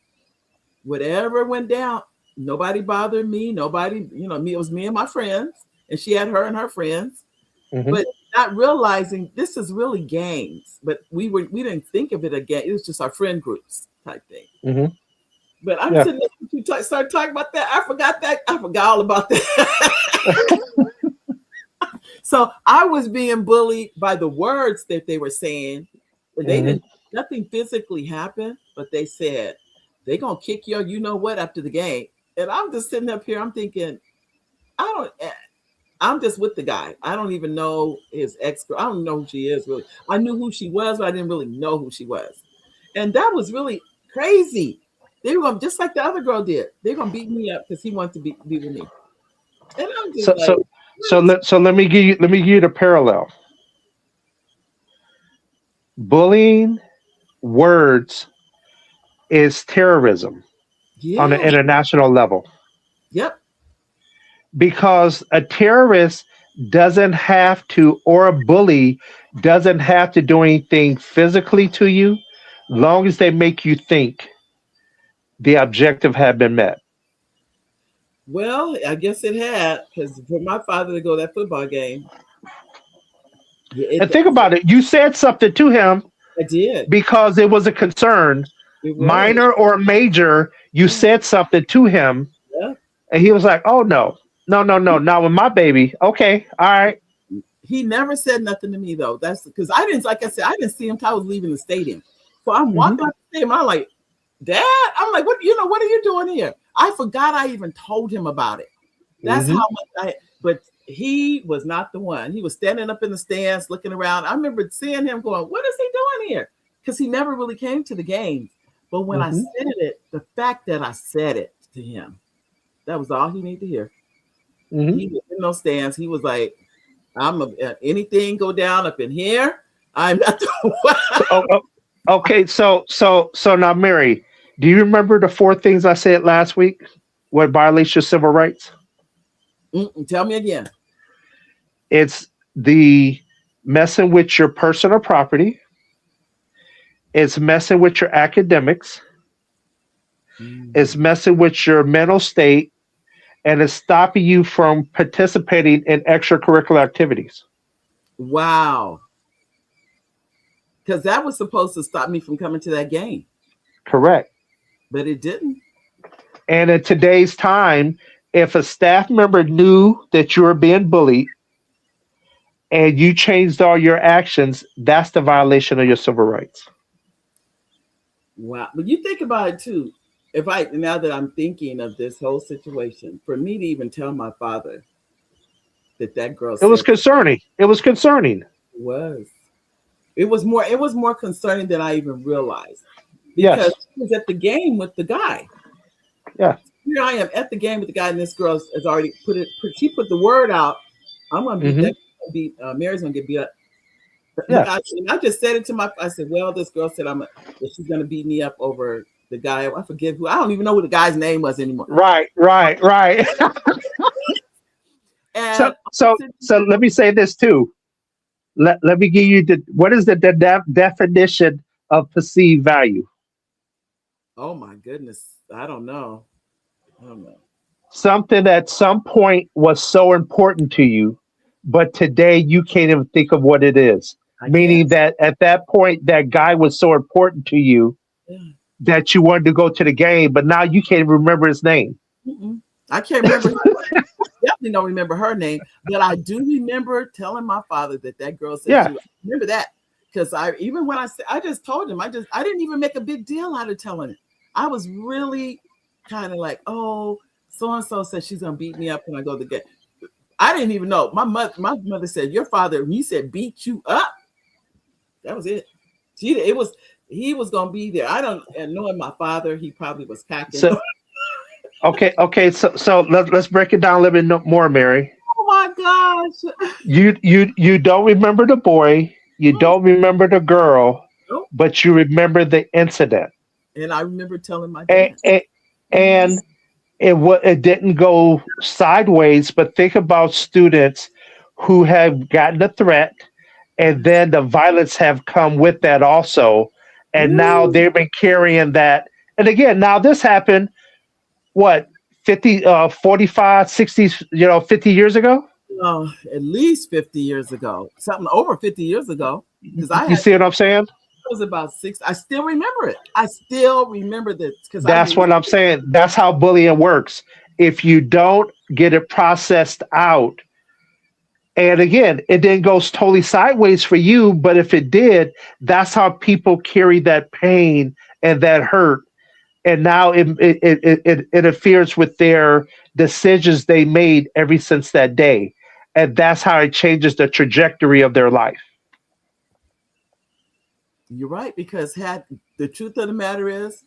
Whatever went down, nobody bothered me. Nobody, it was me and my friends. And she had her and her friends. Mhm. But not realizing this is really gangs. But we didn't think of it again. It was just our friend groups type thing. Mhm. But I'm Yeah. sitting there, you start talking about that. I forgot all about that. So I was being bullied by the words that they were saying. But they Mhm. didn't, nothing physically happened, but they said, they're going to kick you know what after the game. And I'm just sitting up here, I'm thinking, I'm just with the guy. I don't even know his ex. I don't know who she is really. I knew who she was, but I didn't really know who she was. And that was really crazy. They were going just like the other girl did. They're going to beat me up because he wanted to be with me. And I'm just So like, so let me give you the parallel. Bullying words is terrorism on an yeah, international level yep. because a terrorist doesn't have to, or a bully doesn't have to do anything physically to you, long as they make you think the objective had been met. Well, I guess it had because for my father to go to that football game, yeah, And think about it, you said something to him I did. because it was a concern, It was. minor or major. You Yeah, said something to him, yeah. and he was like, "Oh no, no, no, no, not with my baby." Okay, all right. He never said nothing to me though. That's because I didn't, like I said, I didn't see him till I was leaving the stadium. So I'm Hmm. walking out the stadium. I'm like, Dad, I'm like, what are you doing here? I forgot I even told him about it. That's how Hmm. much but he was not the one. He was standing up in the stands looking around. I remember seeing him going, what is he doing here? Because he never really came to the games. But when I Hmm. said it, the fact that I said it to him, that was all he needed to hear. Hmm. He was in those stands. He was like, anything go down up in here. I'm not the So, one. okay, so now, Mary, do you remember the four things I said last week? What violates your civil rights? Tell me again. It's the messing with your personal property. It's messing with your academics. It's messing with your mental state, and it's stopping you from participating in extracurricular activities. Wow. Because that was supposed to stop me from coming to that game, Correct. but it didn't. And in today's time, if a staff member knew that you were being bullied and you changed all your actions, that's the violation of your civil rights. Wow. But you think about it too. Now that I'm thinking of this whole situation, for me to even tell my father that girl It was said concerning. It was concerning. was, it was more concerning than I even realized because Yes. he was at the game with the guy. Yeah. Here I am at the game with the guy, and this girl has already she put the word out. I'm gonna beat Hmm. that. Mary's gonna get beat up. Yeah. I just said it to I said, well, this girl said that she's gonna beat me up over the guy. I forget who. I don't even know what the guy's name was anymore. Right. Right. Right. so And so so let me say this too. Let me give you what is the definition of perceived value? oh my goodness, I don't know. I don't know. Something at some point was so important to you, but today you can't even think of what it is. I Meaning guess. that at that point, that guy was so important to you Yeah. that you wanted to go to the game, but now you can't even remember his name. Mm-mm. I can't remember. Definitely don't remember her name, but I do remember telling my father that girl said Yeah. she. Remember that because even when I said, I just told him. I didn't even make a big deal out of telling it. I was really kind of like, oh, so and so said she's gonna beat me up when I go to the game. I didn't even know. My mother said, your father, when he said beat you up, that was it. He was gonna be there. I don't, and knowing my father, he probably was packing. So okay. So let's break it down a little bit more, Mary. Oh my gosh. You don't remember the boy, you don't remember the girl, Nope. but you remember the incident. And I remember telling my And dad. and it didn't go sideways, but think about students who have gotten a threat and then the violence have come with that also, and now Ooh, they've been carrying that. And again, now this happened what, 50 45 60, 50 years ago. oh, at least 50 years ago, something over 50 years ago, because You see what I'm saying? I was about six. I still remember it. I still remember this because I That's remember. what I'm saying. That's how bullying works. If you don't get it processed out, and again, it didn't go totally sideways for you, but if it did, that's how people carry that pain and that hurt. And now it interferes with their decisions they made ever since that day. And that's how it changes the trajectory of their life. You're right, because had the truth of the matter is,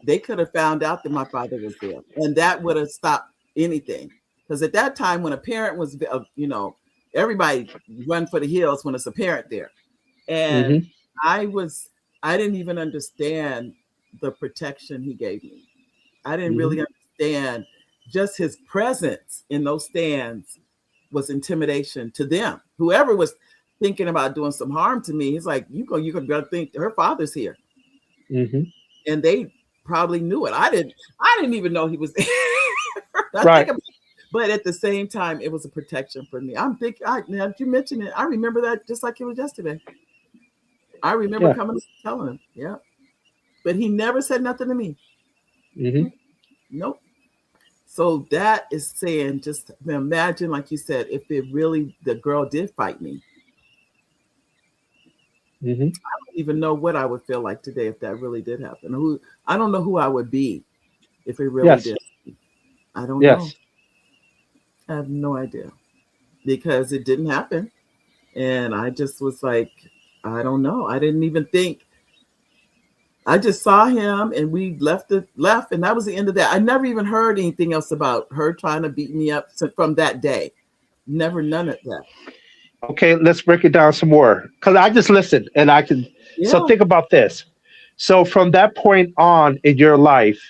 they could have found out that my father was there, and that would have stopped anything. Because at that time, when a parent was, everybody run for the hills when it's a parent there, and Hmm. I was, I didn't even understand the protection he gave me. I didn't Hmm. really understand just his presence in those stands was intimidation to them. Whoever was thinking about doing some harm to me, he's like, you could think her father's here. Hmm. And they probably knew it. I didn't even know he was there. I think Right. about, but at the same time, it was a protection for me. I'm thinking, now that you mentioned it, I remember that just like it was yesterday. I remember Yeah. coming and telling him, yeah. But he never said nothing to me. Hmm. Nope. So that is saying, just imagine, like you said, if it really, the girl did fight me, Hmm. I don't even know what I would feel like today if that really did happen. I don't know who I would be if it really Yes. did. I don't know. Yes. I have no idea because it didn't happen. And I just was like, I don't know. I didn't even think. I just saw him and we left, and that was the end of that. I never even heard anything else about her trying to beat me up from that day. Never, none of that. Okay, let's break it down some more. Because I just listened and I can. So Yeah. think about this. So from that point on in your life,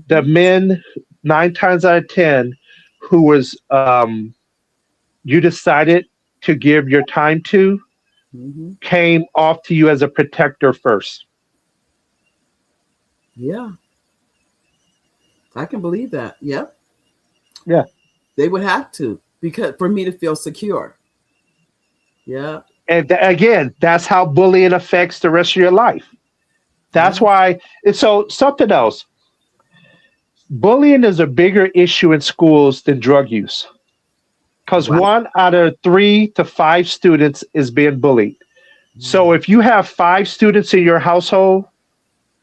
the Hmm. men, 9 times out of 10, who was you decided to give your time to, Hmm. came off to you as a protector first. Yeah, I can believe that. Yep, Yeah. they would have to because for me to feel secure. Yeah, And again, that's how bullying affects the rest of your life. That's yeah. why. And so something else. Bullying is a bigger issue in schools than drug use because Wow. 1 out of 3 to 5 students is being bullied. So Mm. if you have 5 students in your household,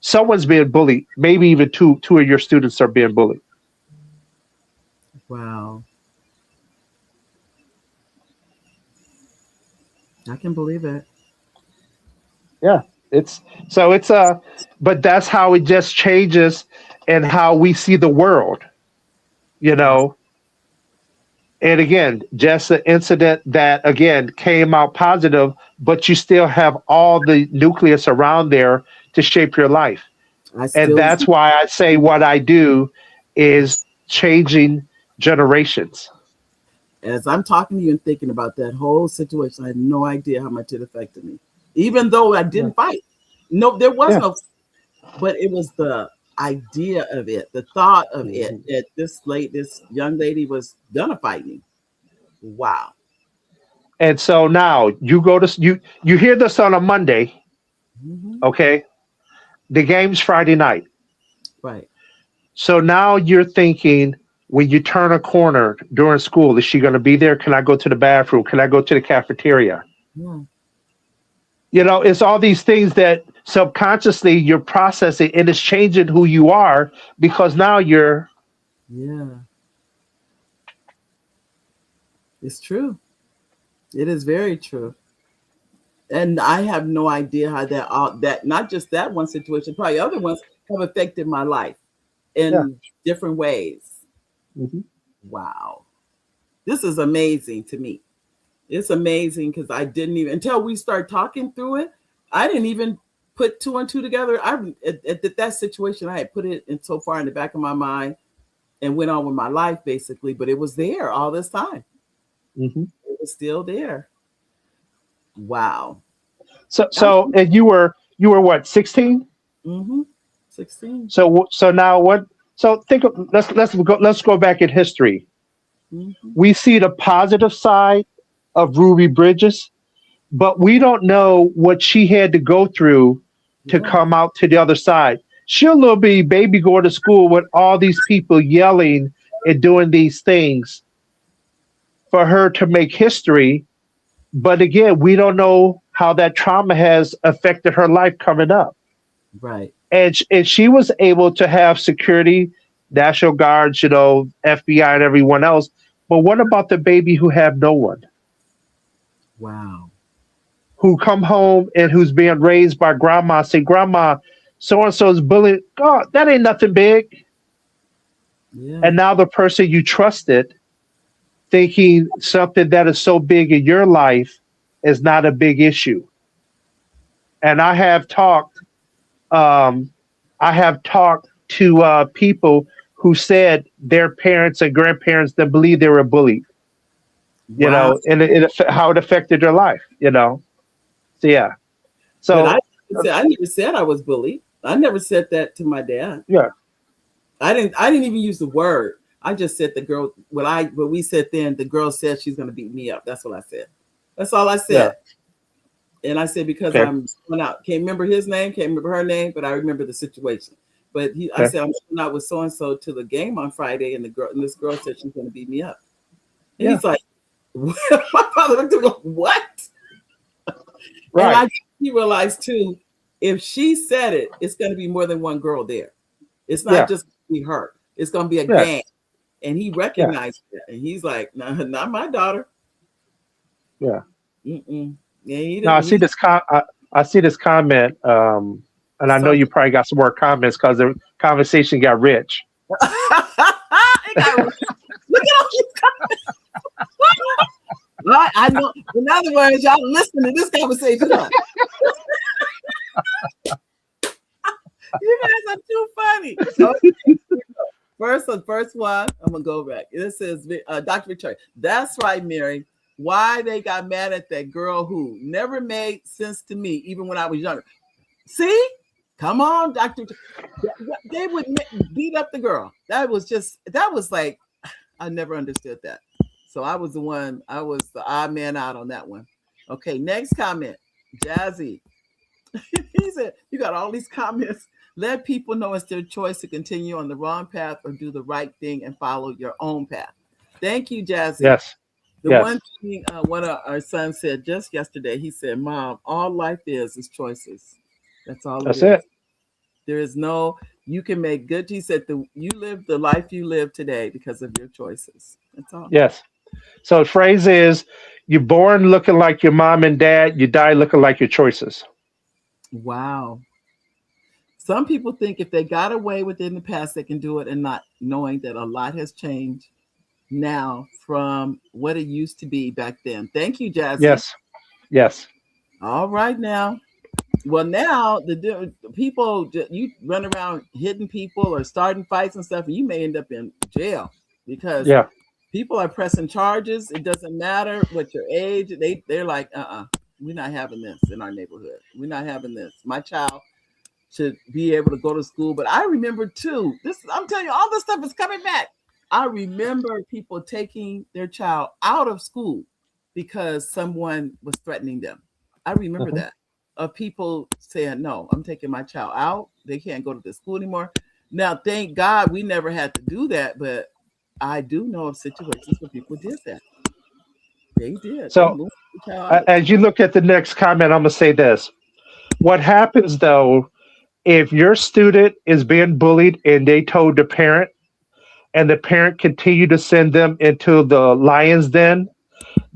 someone's being bullied. Maybe even two of your students are being bullied. Wow, I can believe it. Yeah, it's so it's but that's how it just changes and how we see the world, you Yes. know. And again, just an incident that again came out positive, but you still have all the nucleus around there to shape your life. I And still, that's why I say what I do is changing generations. as I'm talking to you and thinking about that whole situation, I had no idea how much it affected me. Even though I Yeah. didn't fight. No, there was Yeah. no, but it was the idea of it, the thought of it Mhm. that this young lady was gonna fight me. Wow. And so now you hear this on a Monday, Hmm. okay? The game's Friday night. Right. So now you're thinking when you turn a corner during school, is she going to be there? Can I go to the bathroom? Can I go to the cafeteria? Yeah. It's all these things that subconsciously you're processing and it's changing who you are because now you're Yeah. It's true. It is very true. And I have no idea how that not just that one situation, probably other ones have affected my life Yeah. in different ways. Hmm. Wow. This is amazing to me. It's amazing because I didn't even until we start talking through it, I didn't even put two and two together. At that situation, I had put it in so far in the back of my mind and went on with my life basically, but it was there all this time. Hmm. It was still there. Wow. So and you were what, 16? Mm-hmm. 16. So now what? So think of let's go back in history. Mm-hmm. We see the positive side of Ruby Bridges, but we don't know what she had to go through to Yeah. come out to the other side. She'll little bitty baby going to school with all these people yelling and doing these things for her to make history. But again, we don't know how that trauma has affected her life coming up. Right. And she was able to have security, National Guards, FBI and everyone else. But what about the baby who have no one, Wow. who come home and who's being raised by grandma? Say, grandma, so and so is bullied. God, that ain't nothing big. Yeah. And now the person you trusted, thinking something that is so big in your life is not a big issue. And um, I have talked to people who said their parents and grandparents that believe they were bullied, Wow. and how it affected their life. So yeah, But so I never said I was bullied. I never said that to my dad. yeah, I didn't even use the word. I just said the girl what we said then, the girl said she's gonna beat me up. That's what I said. That's all I yeah, said. And I said because okay, I'm going out. Can't remember his name, can't remember her name, but I remember the situation. But I okay, said I'm going out with so and so to the game on Friday, and this girl said she's gonna beat me up. And yeah, he's like, my father looked at me like, what? And right, he realized too, if she said it, it's going to be more than one girl there. It's not yeah, just gonna be her. It's going to be a yeah, gang. And he yeah, recognized that. And he's like, no, not my daughter. yeah. Mm-mm. Yeah, he Now didn't. He I see this comment, and I know some. you probably got some more comments because the conversation got rich. It got, look at all these comments. Right, I know. In other words, y'all listen to this conversation. Huh? You guys are too funny. Okay. First one, I'm gonna go back. This is Dr. Victoria. That's right, Mary. Why they got mad at that girl who never made sense to me, even when I was younger. See, come on, Dr. They would beat up the girl. That was like, I never understood that. So I was the odd man out on that one. Okay, next comment, Jazzy. He said, you got all these comments. Let people know it's their choice to continue on the wrong path or do the right thing and follow your own path. Thank you, Jazzy. Yes, The yes, one thing one of our sons said just yesterday, he said, Mom, all life is choices. That's all it that's is. it. There is no, you can make good. He said, you live the life you live today because of your choices. That's all. Yes. So the phrase is, you're born looking like your mom and dad, you die looking like your choices. Wow. Some people think if they got away with it in the past, they can do it and not knowing that a lot has changed now from what it used to be back then. Thank you, Jazzy. Yes, yes. All right now. Well, now the people, you run around hitting people or starting fights and stuff, and you may end up in jail because Yeah. people are pressing charges. It doesn't matter what your age. They're like, we're not having this in our neighborhood. We're not having this. My child should be able to go to school. But I remember too, I'm telling you, all this stuff is coming back. I remember people taking their child out of school because someone was threatening them. I remember Mhm. that. Of people saying, no, I'm taking my child out. They can't go to the school anymore. Now, thank God we never had to do that, but I do know of situations where people did that. They did. They So moved the child out. as you look at the next comment, I'm going to say this. What happens though, if your student is being bullied and they told the parent, and the parent continued to send them into the lion's den,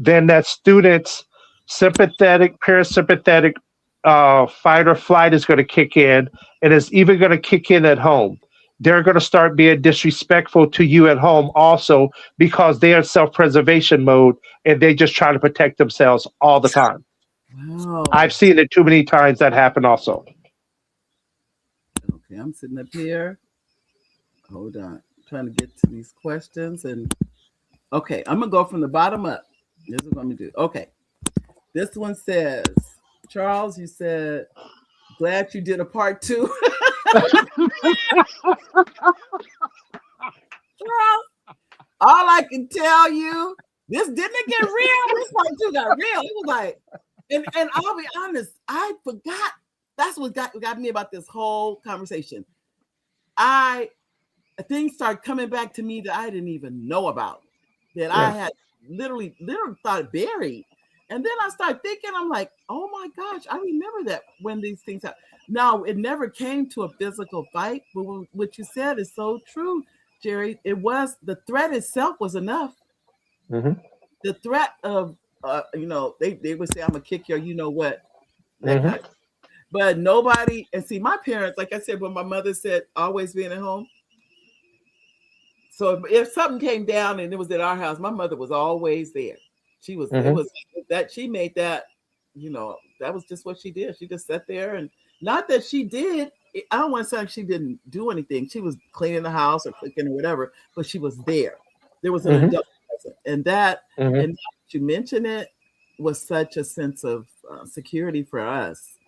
then that student's sympathetic, parasympathetic fight or flight is going to kick in, and it's even going to kick in at home. They're going to start being disrespectful to you at home also because they're in self-preservation mode and they just try to protect themselves all the time. Wow. I've seen it too many times that happen also. Okay, I'm sitting up here. Hold on. I'm trying to get to these questions. And okay, I'm going to go from the bottom up. This is what I'm going to do. Okay. This one says, Charles, you said, glad you did a part 2. Charles, all I can tell you, this didn't it get real. This part 2 got real. It was like, and I'll be honest, I forgot. That's what got me about this whole conversation. Things started coming back to me that I didn't even know about, that I had literally thought buried. And then I started thinking, I'm like, oh my gosh, I remember that when these things happen. Now, it never came to a physical fight, but what you said is so true, Jerry. It was, the threat itself was enough. Mm-hmm. The threat of, they would say, I'm going to kick your, you know what, Mm-hmm. kind of, but nobody, and see, my parents, like I said, when my mother said, always being at home. So if something came down and it was at our house, my mother was always there. She was, it was that she made that, that was just what she did. She just sat there, and not that she did. I don't want to say like she didn't do anything. She was cleaning the house or cooking or whatever, but she was there. There was an adult present, and that, and you mention it, was such a sense of security for us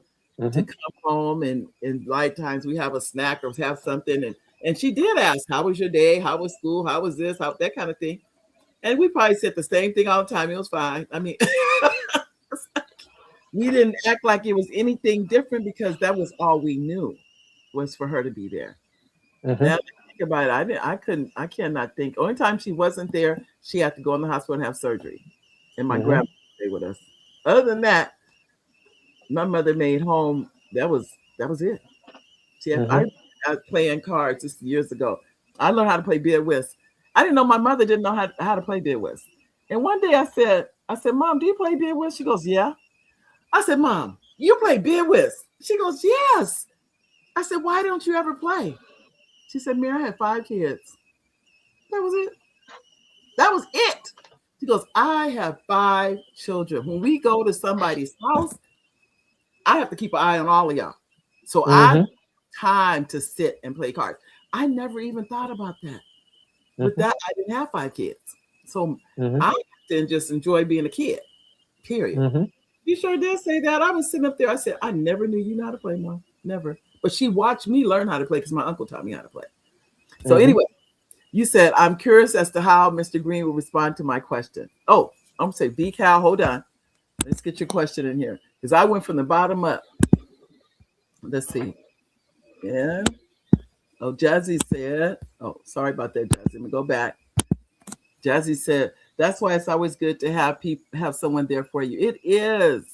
to come home, and in light times we have a snack or have something, and she did ask, "How was your day? How was school? How was this? How that kind of thing." And we probably said the same thing all the time. It was fine. I mean, we didn't act like it was anything different because that was all we knew, was for her to be there. Now that I think about it, I cannot think. Only time she wasn't there, she had to go in the hospital and have surgery, and my grandma stayed with us. Other than that, my mother made home. That was it. She had, I was playing cards just years ago. I learned how to play bid whist. I didn't know my mother didn't know how to play bid whist. And one day I said, Mom, do you play bid whist? She goes, yeah. I said, Mom, you play bid whist? She goes, yes. I said, why don't you ever play? She said, Mary, I had 5 kids. That was it. That was it. She goes, I have 5 children. When we go to somebody's house, I have to keep an eye on all of y'all. So I have time to sit and play cards. I never even thought about that. With that, I didn't have 5 kids. So I didn't just enjoy being a kid, period. You sure did say that. I was sitting up there. I said, I never knew you know how to play, Mom. Never. But she watched me learn how to play because my uncle taught me how to play. So anyway, you said, I'm curious as to how Mr. Green will respond to my question. Oh, I'm going to say, B. Cal, hold on. Let's get your question in here. Because I went from the bottom up. Let's see. Yeah. Oh, Jazzy said, oh, sorry about that, Jazzy. Let me go back. Jazzy said, that's why it's always good to have someone there for you. It is.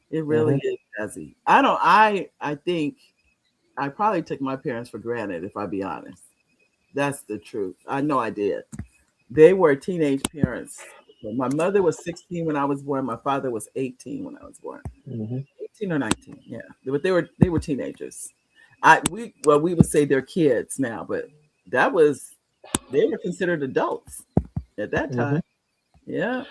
It really is, Jazzy. I think I probably took my parents for granted, if I be honest. That's the truth. I know I did. They were teenage parents. My mother was 16 when I was born. My father was 18 when I was born. 18 or 19, yeah. But they were teenagers. We would say they're kids now, but they were considered adults at that time. Yeah.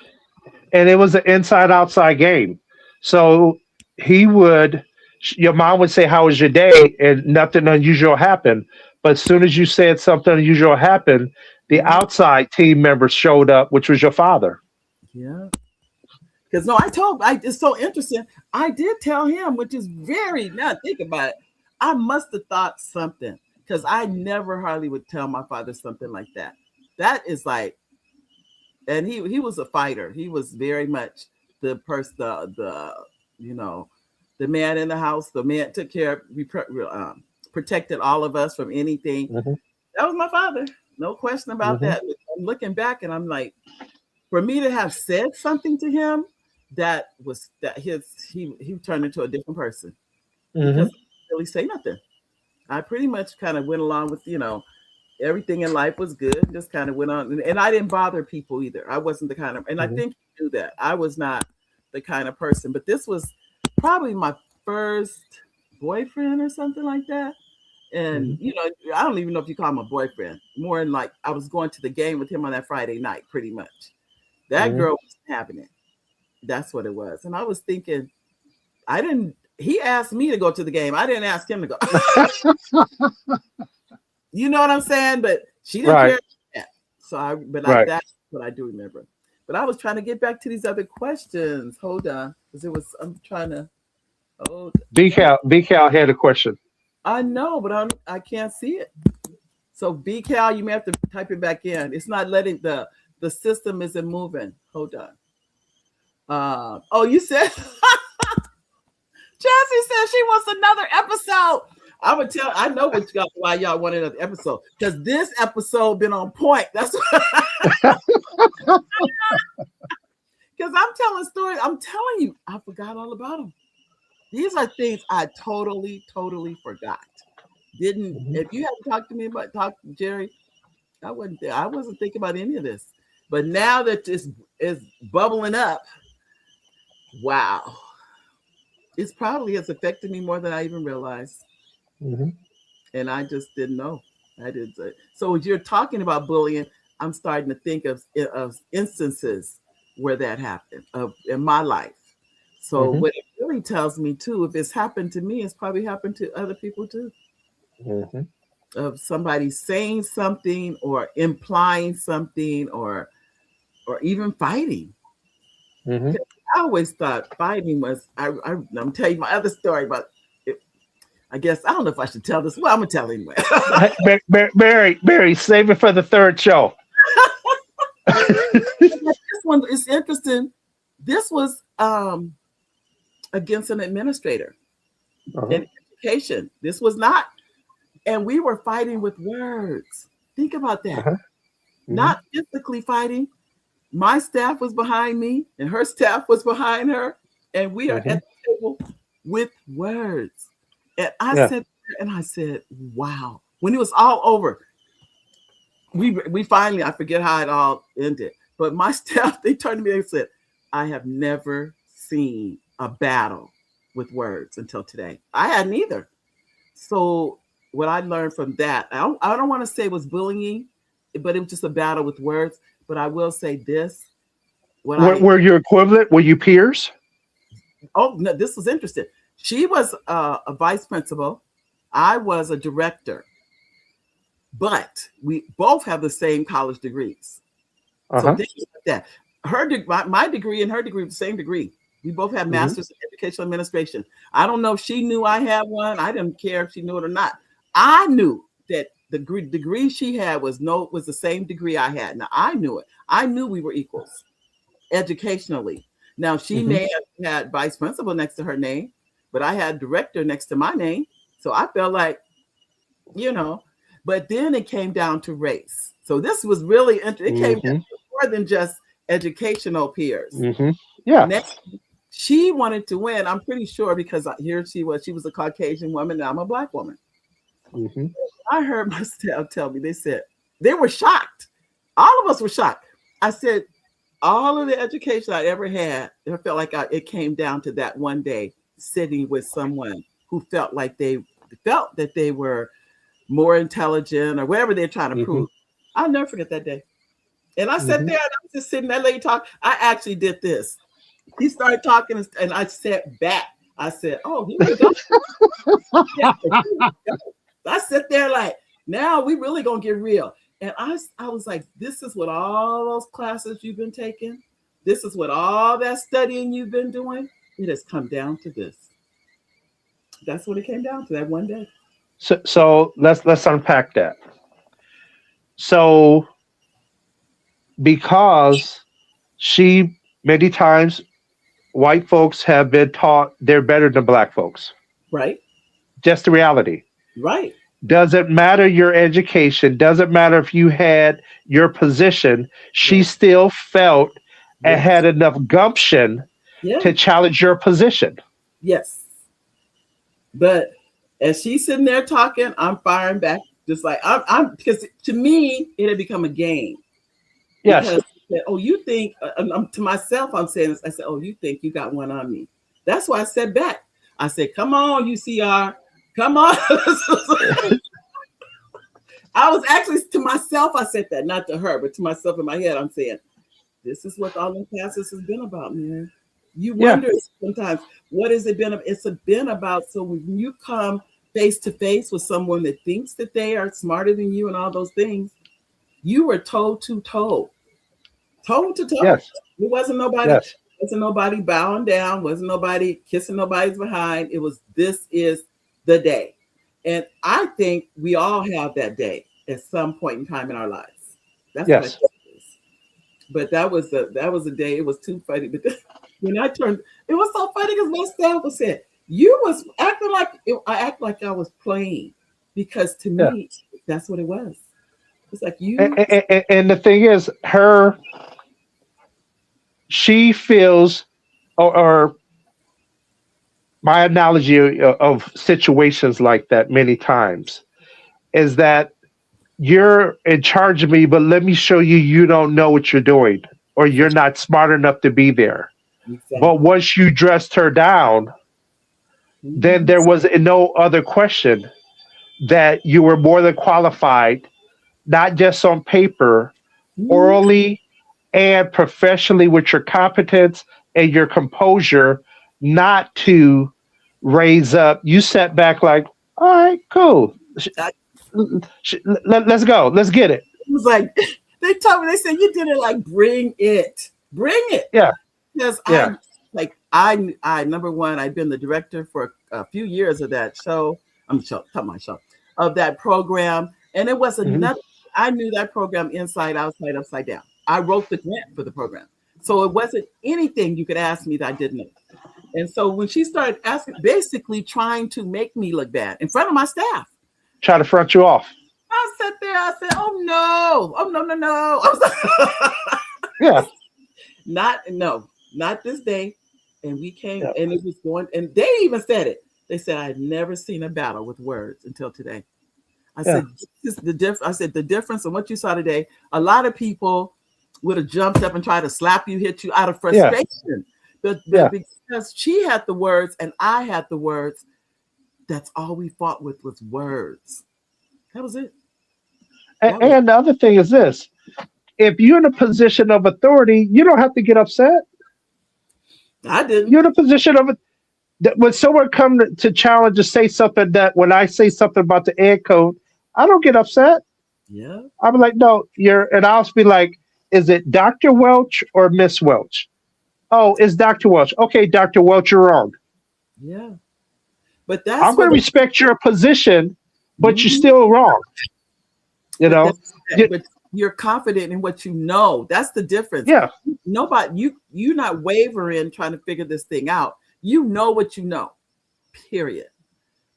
And it was an inside-outside game. So your mom would say, how was your day? And nothing unusual happened. But as soon as you said something unusual happened, the outside team members showed up, which was your father. Yeah. Because it's so interesting. I did tell him, which is now think about it. I must have thought something, because I never hardly would tell my father something like that. That is like, and he was a fighter. He was very much the person, the man in the house. The man took care of, protected all of us from anything. That was my father. No question about that. I'm looking back and I'm like, for me to have said something to him, he turned into a different person. Because I didn't really say nothing. I pretty much kind of went along with, everything in life was good. Just kind of went on, and I didn't bother people either. I wasn't the kind of, and I Mhm. think you knew that I was not the kind of person. But this was probably my first boyfriend or something like that. And Mhm. you know, I don't even know if you call him a boyfriend. More than like I was going to the game with him on that Friday night, pretty much. That Mhm. girl was having it. That's what it was. And I was thinking, I didn't. He asked me to go to the game. I didn't ask him to go. You know what I'm saying? But she didn't Right. care. That. So Right. that's what I do remember. But I was trying to get back to these other questions. Hold on, because I'm trying to. Oh, BCal had a question. I know, but I can't see it. So BCal, you may have to type it back in. It's not letting the system isn't moving. Hold on. Oh, you said Chelsea said she wants another episode. I would tell. I know why y'all want another episode, because this episode been on point. That's because I'm telling stories. I'm telling you, I forgot all about them. These are things I totally forgot. Didn't Mhm. If you hadn't talked to Jerry, I wasn't there. I wasn't thinking about any of this. But now that this is bubbling up, wow, it's probably has affected me more than I even realized. Mhm. And I just didn't know. I did. So as you're talking about bullying, I'm starting to think of instances where that happened in my life. So Mhm. what it really tells me too, if it's happened to me, it's probably happened to other people too. Mhm. Of somebody saying something or implying something or even fighting. Mhm. I always thought fighting was. I'm telling you my other story, but I guess I don't know if I should tell this. Well, I'm gonna tell anyway. Hey, Mary, save it for the third show. This one is interesting. This was against an administrator Uh-huh. in education. This was not, and we were fighting with words. Think about that. Uh-huh. Mhm. Not physically fighting. My staff was behind me, and her staff was behind her, and we are Mhm. at the table with words. And I Yeah. said, and I said, "Wow!" When it was all over, we finally, I forget how it all ended, but my staff, they turned to me and said, I have never seen a battle with words until today. I hadn't either. So what I learned from that, I don't want to say it was bullying, but it was just a battle with words. But I will say this, what I Were you equivalent? Were you peers? oh no, this was interesting. She was a vice principal. I was a director, but we both have the same college degrees. So Uh-huh. think about that. My degree and her degree, the same degree. We both have Mhm. masters in educational administration. I don't know if she knew I had one. I didn't care if she knew it or not. I knew that the degree she had was the same degree I had. Now I knew it. I knew we were equals educationally. Now she Mhm. may have had vice principal next to her name, but I had director next to my name. So I felt like, you know, but then it came down to race. So this was really interesting. It came down Mhm. to more than just educational peers. Mhm. Yeah. Now, she wanted to win. I'm pretty sure because here she was a Caucasian woman, and I'm a black woman. Mhm. I heard my staff tell me, they said they were shocked. All of us were shocked. I said, all of the education I ever had, it felt like it came down to that one day sitting with someone who felt that they were more intelligent or whatever they're trying to Mhm. prove. I'll never forget that day. And I sat Mhm. there and I was just sitting that lady talk. I actually did this. He started talking and I sat back. I said, oh, here we go. Yeah, here we go. I sit there like, now we really gonna get real. And I was like, this is what all those classes you've been taking, this is what all that studying you've been doing, it has come down to this. That's what it came down to that one day. So let's unpack that. So because she many times white folks have been taught they're better than black folks. Right? Just the reality. Right. Doesn't matter your education, doesn't matter if you had your position, she Yes. still felt and Yes. had enough gumption Yeah. to challenge your position. Yes. But as she's sitting there talking, I'm firing back Just like I'm because to me it had become a game. Yes. Because oh, you think to myself I'm saying this. I said, oh, you think you got one on me? That's why I said back. I said, come on, UCR, come on. I was actually to myself. I said that, not to her, but to myself in my head. I'm saying, this is what all the classes has been about, man. You wonder sometimes what has it been? It's been about. So when you come face to face with someone that thinks that they are smarter than you and all those things, you were toe to toe. Yes. It wasn't nobody. Yes. Wasn't nobody bowing down. Wasn't nobody kissing nobody's behind. It was, this is the day, and I think we all have that day at some point in time in our lives. That's what I think it is. But that was the day. It was too funny. But when I turned, it was so funny because my staff was saying, "You was acting like I act like I was playing," because to me, that's what it was. It's like you. And the thing is, she feels, or my analogy of situations like that many times is that you're in charge of me, but let me show you you don't know what you're doing, or you're not smart enough to be there. Exactly. But once you dressed her down, then there was no other question that you were more than qualified, not just on paper, orally and professionally with your competence and your composure, not to raise up. You sat back like, all right, cool. Let's go. Let's get it. It was like, they told me, they said, you did it like, bring it. Yeah. Because I number one, I've been the director for a few years of that show. Of that program. And it was another, I knew that program inside, outside, upside down. I wrote the grant for the program. So it wasn't anything you could ask me that I didn't know. And so when she started asking, basically trying to make me look bad in front of my staff. Try to front you off. I sat there, I said, oh no. Yeah. Not this day. And we came and it was going, and they even said it. They said, I had never seen a battle with words until today. I said, this is the difference. I said, the difference in what you saw today, a lot of people would have jumped up and tried to slap you, hit you out of frustration. But because she had the words and I had the words, that's all we fought with was words. That was it. And the other thing is this. If you're in a position of authority, you don't have to get upset. I didn't. You're in a position of when someone come to challenge or say something that when I say something about the ed code, I don't get upset. Yeah. I'm like, no, and I'll be like, is it Dr. Welch or Miss Welch? Oh, it's Dr. Welch. Okay, Dr. Welch, you're wrong. Yeah. But that's I'm going to respect your position, but you're still wrong. You know? But you're confident in what you know. That's the difference. Yeah. You're not wavering trying to figure this thing out. You know what you know, period.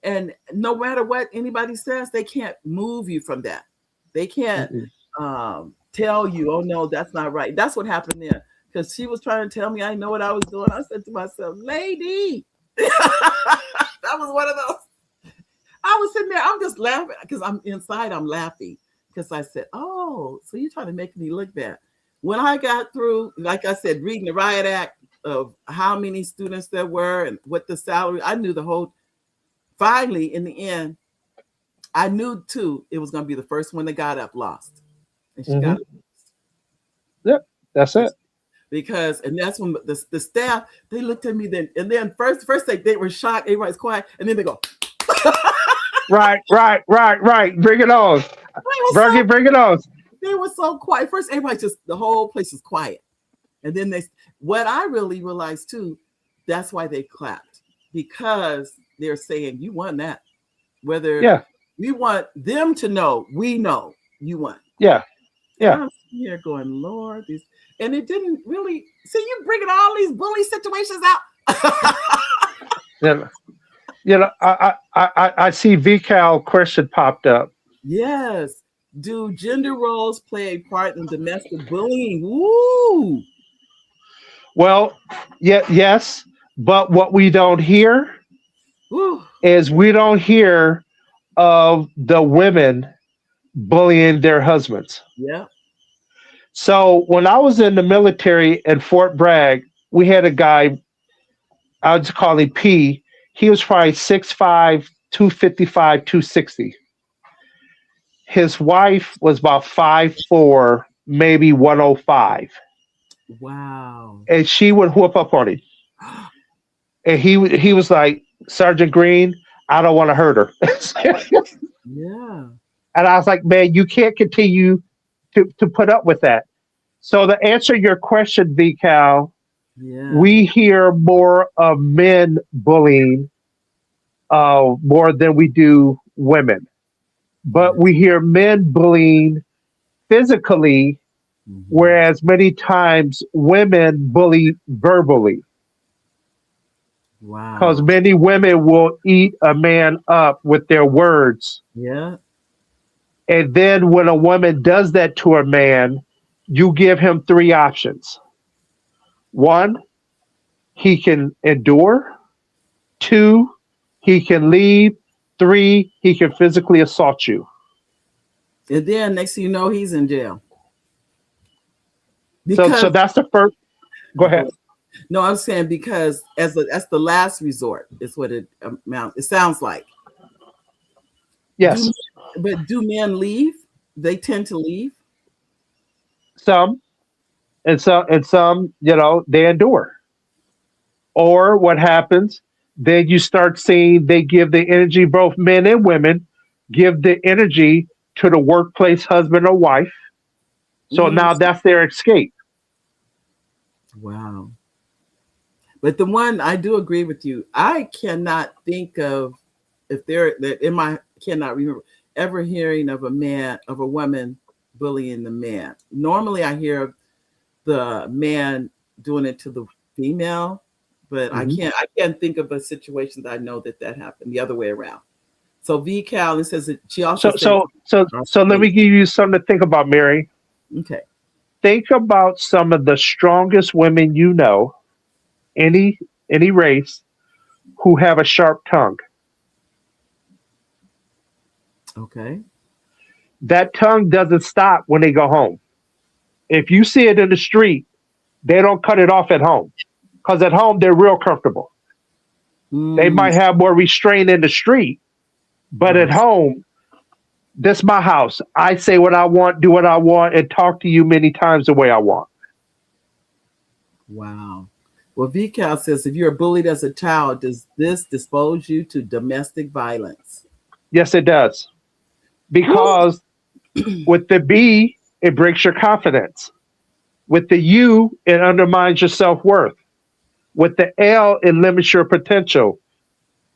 And no matter what anybody says, they can't move you from that. They can't tell you, oh, no, that's not right. That's what happened there. Because she was trying to tell me I know what I was doing. I said to myself, lady, that was one of those. I was sitting there, I'm just laughing because I'm inside, I'm laughing. Because I said, oh, so you're trying to make me look bad. When I got through, like I said, reading the riot act of how many students there were and what the salary, I knew the whole, finally, in the end, I knew too, it was going to be the first one that got up lost. And she got up. Yep, that's it. Because, and that's when the staff, they looked at me then, and then first they were shocked, everybody's quiet, and then they go, Right. Bring it on. Bring it on. They were so quiet. First, everybody the whole place is quiet. And then what I really realized too, that's why they clapped. Because they're saying, you won that. Whether we want them to know, we know you won. Yeah. I'm here going, Lord, and it didn't really, see, you bringing all these bully situations out. I see VCAL question popped up. Yes. Do gender roles play a part in domestic bullying? Woo! Well, yes, but what we don't hear is we don't hear of the women bullying their husbands. Yeah. So when I was in the military at Fort Bragg, we had a guy, I would call him P. He was probably 6'5", 255, 260. His wife was about 5'4", maybe 105. Wow. And she would whoop up on him. And he was like, Sergeant Green, I don't want to hurt her. Yeah. And I was like, man, you can't continue to put up with that. So to answer your question, VCal, Yeah. we hear more of men bullying more than we do women. But we hear men bullying physically, Mhm. whereas many times women bully verbally. Because Wow. many women will eat a man up with their words. Yeah. And then when a woman does that to a man, you give him three options. One, he can endure. Two, he can leave. Three, he can physically assault you. And then next thing you know, he's in jail. So Because that's the first. Go ahead. no, I'm saying because that's the last resort is what it amounts. It sounds like. Yes, Do but do men leave? They tend to leave. some and some, they endure. Or what happens? Then you start seeing they give the energy, both men and women, give the energy to the workplace husband or wife. So Hmm. now that's their escape. Wow. But the one I do agree with you. I cannot think of if there that in my cannot remember ever hearing of a woman bullying the man. Normally I hear the man doing it to the female, but I Mhm. can't think of a situation that I know that happened the other way around. So V Cal it says that she also So said so so so let me give you something to think about, Mary. okay. Think about some of the strongest women you know, any any race, who have a sharp tongue. Okay. That tongue doesn't stop when they go home. If you see it in the street, they don't cut it off at home. Because at home they're real comfortable. They Mm, might have more restraint in the street, but at right. home, this my house. I say what I want, do what I want, and talk to you many times the way I want. Wow. Well, VCal says if you're bullied as a child, does this dispose you to domestic violence? Yes, it does. Woo! Because with the B, it breaks your confidence. With the U, it undermines your self worth. With the L, it limits your potential.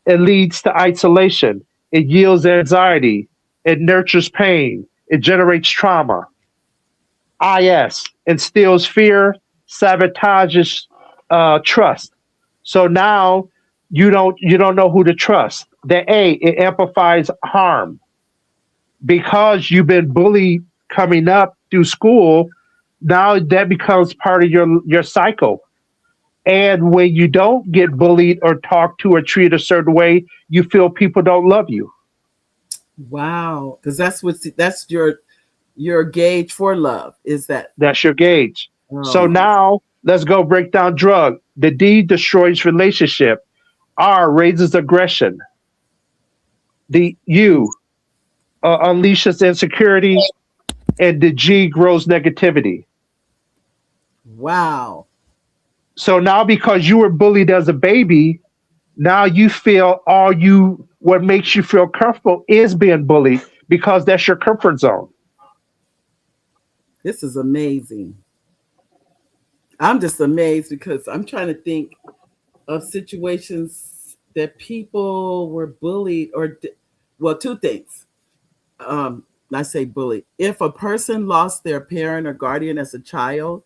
It leads to isolation. It yields anxiety. It nurtures pain. It generates trauma. IS instills fear, sabotages trust. So now you don't know who to trust. The A, it amplifies harm because you've been bullied coming up through school. Now that becomes part of your cycle. And when you don't get bullied or talked to or treated a certain way, you feel people don't love you. Wow. Because that's your gauge for love is that. That's your gauge. Oh So my. now let's go break down drug. The D destroys relationship. R raises aggression. The U unleashes insecurity, and the G grows negativity. Wow. So now, because you were bullied as a baby, now you feel what makes you feel comfortable is being bullied because that's your comfort zone. This is amazing. I'm just amazed because I'm trying to think of situations that people were bullied well, two things. I say bullied. If a person lost their parent or guardian as a child,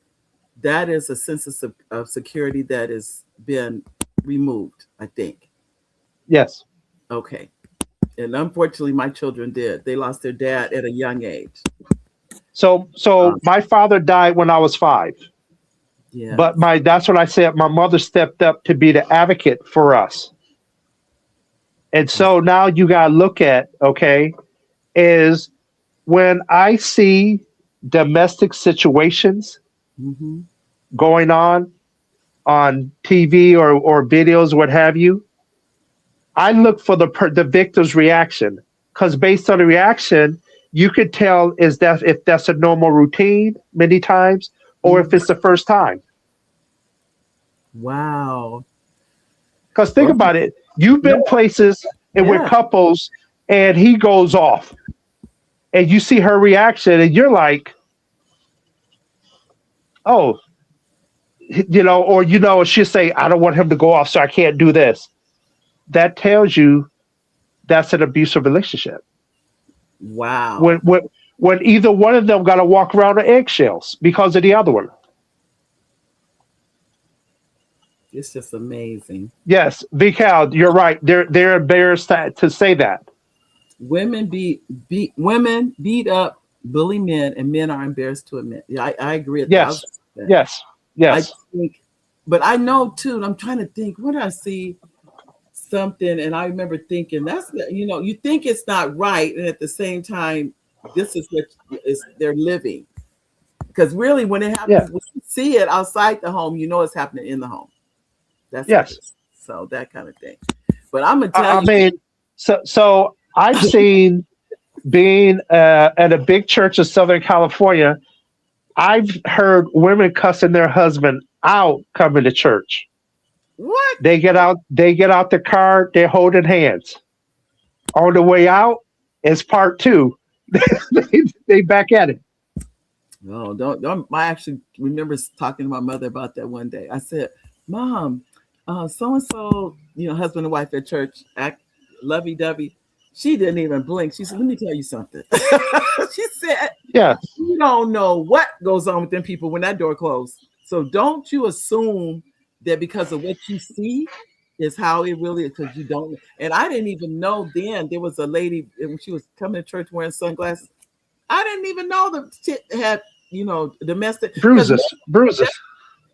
that is a sense of security that has been removed, I think. Yes. Okay. And unfortunately, my children did. They lost their dad at a young age. So Um, my father died when I was 5. But yes. my that's what I said. My mother stepped up to be the advocate for us. And so now you gotta look at, okay, is when I see domestic situations Mm-hmm. going on TV or videos, what have you, I look for the victim's reaction, because based on the reaction, you could tell is that if that's a normal routine many times, or if Mm-hmm. it's the first time. Wow. Because think Well, about it, you've no, been places and with yeah. couples, and he goes off, and you see her reaction, and you're like, oh, or she'll say, I don't want him to go off, so I can't do this. That tells you that's an abusive relationship. When Wow. when when either one of them got to walk around on eggshells because of the other one. It's just amazing. Yes, Vical, you're right. They're embarrassed to say that. Women beat up, bully men, and men are embarrassed to admit. Yeah, I agree 1,000%. Yes, yes, I yes. think, but I know too. And I'm trying to think. When I see something, and I remember thinking, you think it's not right, and at the same time, this is what is they're living. Because really, when it Yeah, happens, when you see it outside the home, you know it's happening in the home. That's what it yes. is. So that kind of thing. But I'm gonna tell I you, mean, so I've seen, being at a big church in Southern California, I've heard women cussing their husband out coming to church. what? They get out the car, they're holding hands. On the way out, it's part two. they back at it. No, don't. I actually remember talking to my mother about that one day. I said, "Mom, so and so, husband and wife at church, act lovey dovey." She didn't even blink. She said, "Let me tell you something." She said, Yeah. "You don't know what goes on with them people when that door closed. So don't you assume that because of what you see is how it really is, because you don't." And I didn't even know then there was a lady when she was coming to church wearing sunglasses. I didn't even know the shit had, domestic, because Bruises. Bruises.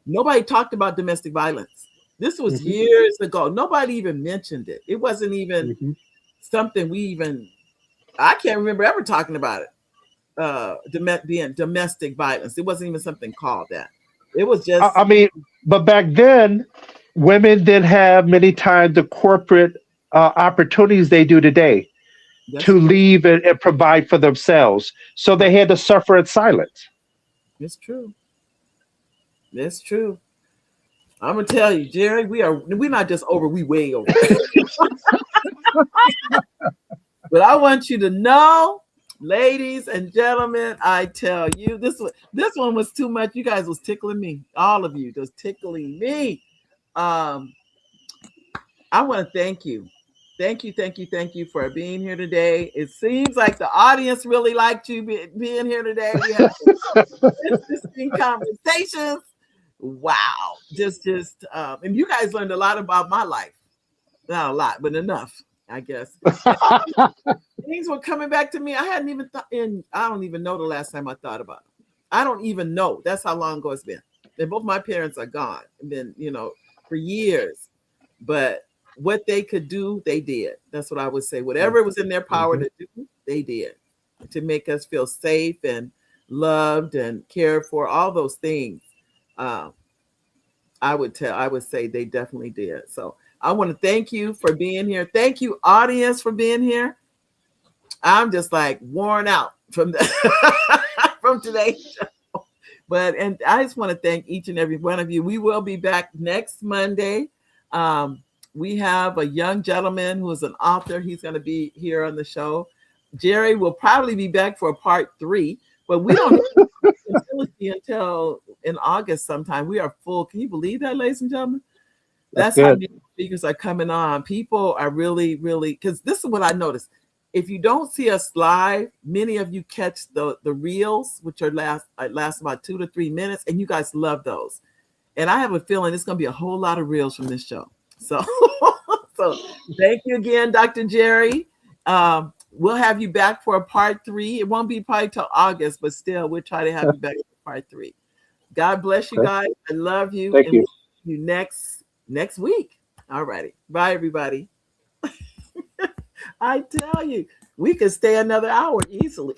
nobody talked about domestic violence. This was Hmm. years ago. Nobody even mentioned it. It wasn't even Hmm. something I can't remember ever talking about it. Being domestic violence. It wasn't even something called that. It was I just, mean, but back then, women didn't have many times the corporate opportunities they do today that's to true. leave and provide for themselves. So they Right. had to suffer in silence. It's true. It's true. I'm gonna tell you, Jerry, we're not just over, we way over. But I want you to know, ladies and gentlemen, I tell you, this one was too much. You guys was tickling me. All of you just tickling me. Um, I want to thank you. Thank you, thank you, thank you for being here today. It seems like the audience really liked you being here today. We had some interesting conversations. Wow. And you guys learned a lot about my life. Not a lot, but enough, I guess. Things were coming back to me. I hadn't even thought I don't even know the last time I thought about it. I don't even know. That's how long ago it's been. And both my parents are gone. And been, for years. But what they could do, they did. That's what I would say. Whatever was in their power Mhm. to do, they did. To make us feel safe and loved and cared for, all those things. Um, I would say they definitely did. So I want to thank you for being here. Thank you, audience, for being here. I'm just like worn out from from today's show. And I just want to thank each and every one of you. We will be back next Monday. Um, we have a young gentleman who is an author. He's going to be here on the show. Jerry will probably be back for a part 3, but we don't have facility until in August sometime. We are full. Can you believe that, ladies and gentlemen? That's That's how good. many speakers are coming on. People are really, really, because this is what I noticed. If you don't see us live, many of you catch the reels, which are last about 2 to 3 minutes, and you guys love those. And I have a feeling it's going to be a whole lot of reels from this show. So, so thank you again, Dr. Jerry. We'll have you back for a part 3. It won't be probably till August, but still, we'll try to have you back for part 3. God bless you Okay. guys. I love you, Thank and you. we'll see you next week. All righty. Bye, everybody. I tell you. we could stay another hour easily.